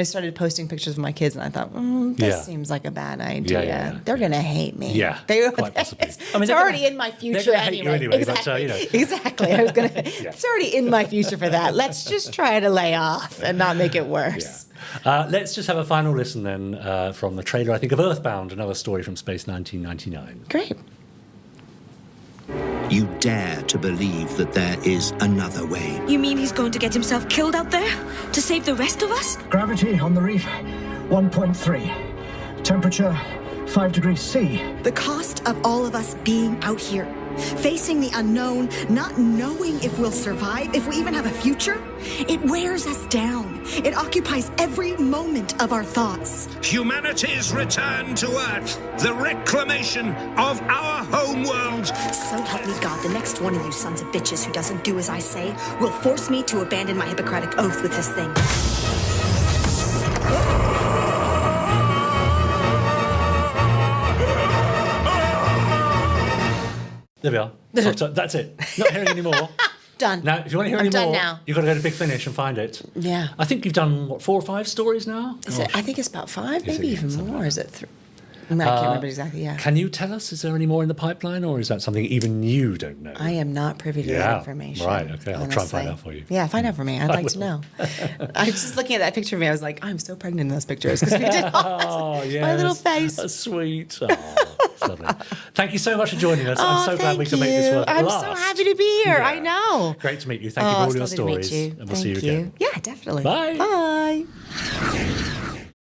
Speaker 2: started posting pictures of my kids, and I thought, this seems like a bad idea. They're going to hate me.
Speaker 1: Yeah, quite possibly.
Speaker 2: It's already in my future anyway.
Speaker 1: Exactly.
Speaker 2: Exactly. I was going to. It's already in my future for that. Let's just try to lay off and not make it worse.
Speaker 1: Let's just have a final listen then from the trailer, I think, of Earthbound, another story from Space 1999.
Speaker 2: Great.
Speaker 17: You dare to believe that there is another way.
Speaker 11: You mean he's going to get himself killed out there to save the rest of us?
Speaker 18: Gravity on the reef, 1.3. Temperature, 5 degrees C.
Speaker 19: The cost of all of us being out here, facing the unknown, not knowing if we'll survive, if we even have a future, it wears us down. It occupies every moment of our thoughts.
Speaker 17: Humanity's return to Earth, the reclamation of our home world.
Speaker 19: So help me God, the next one of you sons of bitches who doesn't do as I say will force me to abandon my Hippocratic oath with this thing.
Speaker 1: There we are. That's it. Not hearing any more.
Speaker 2: Done.
Speaker 1: Now, if you want to hear any more,
Speaker 2: now.
Speaker 1: you've got to go to Big Finish and find it.
Speaker 2: Yeah.
Speaker 1: I think you've done, 4 or 5 stories now?
Speaker 2: I think it's about 5, maybe even more. Is it 3? I can't remember exactly,
Speaker 1: Can you tell us, is there any more in the pipipeline, or is that something even you don't know?
Speaker 2: I am not privy to that information.
Speaker 1: Right, okay. I'll try and find out for you.
Speaker 2: Yeah, find out for me. I'd like to know. I was just looking at that picture of me. I was like, I'm so pregnant in those pictures because we did all that. My little face.
Speaker 1: That's sweet. Oh, that's lovely. Thank you so much for joining us. I'm so glad we could make this work.
Speaker 2: I'm so happy to be here. I know.
Speaker 1: Great to meet you. Thank you for all your stories. And we'll see you again.
Speaker 2: Yeah, definitely.
Speaker 1: Bye.
Speaker 2: Bye.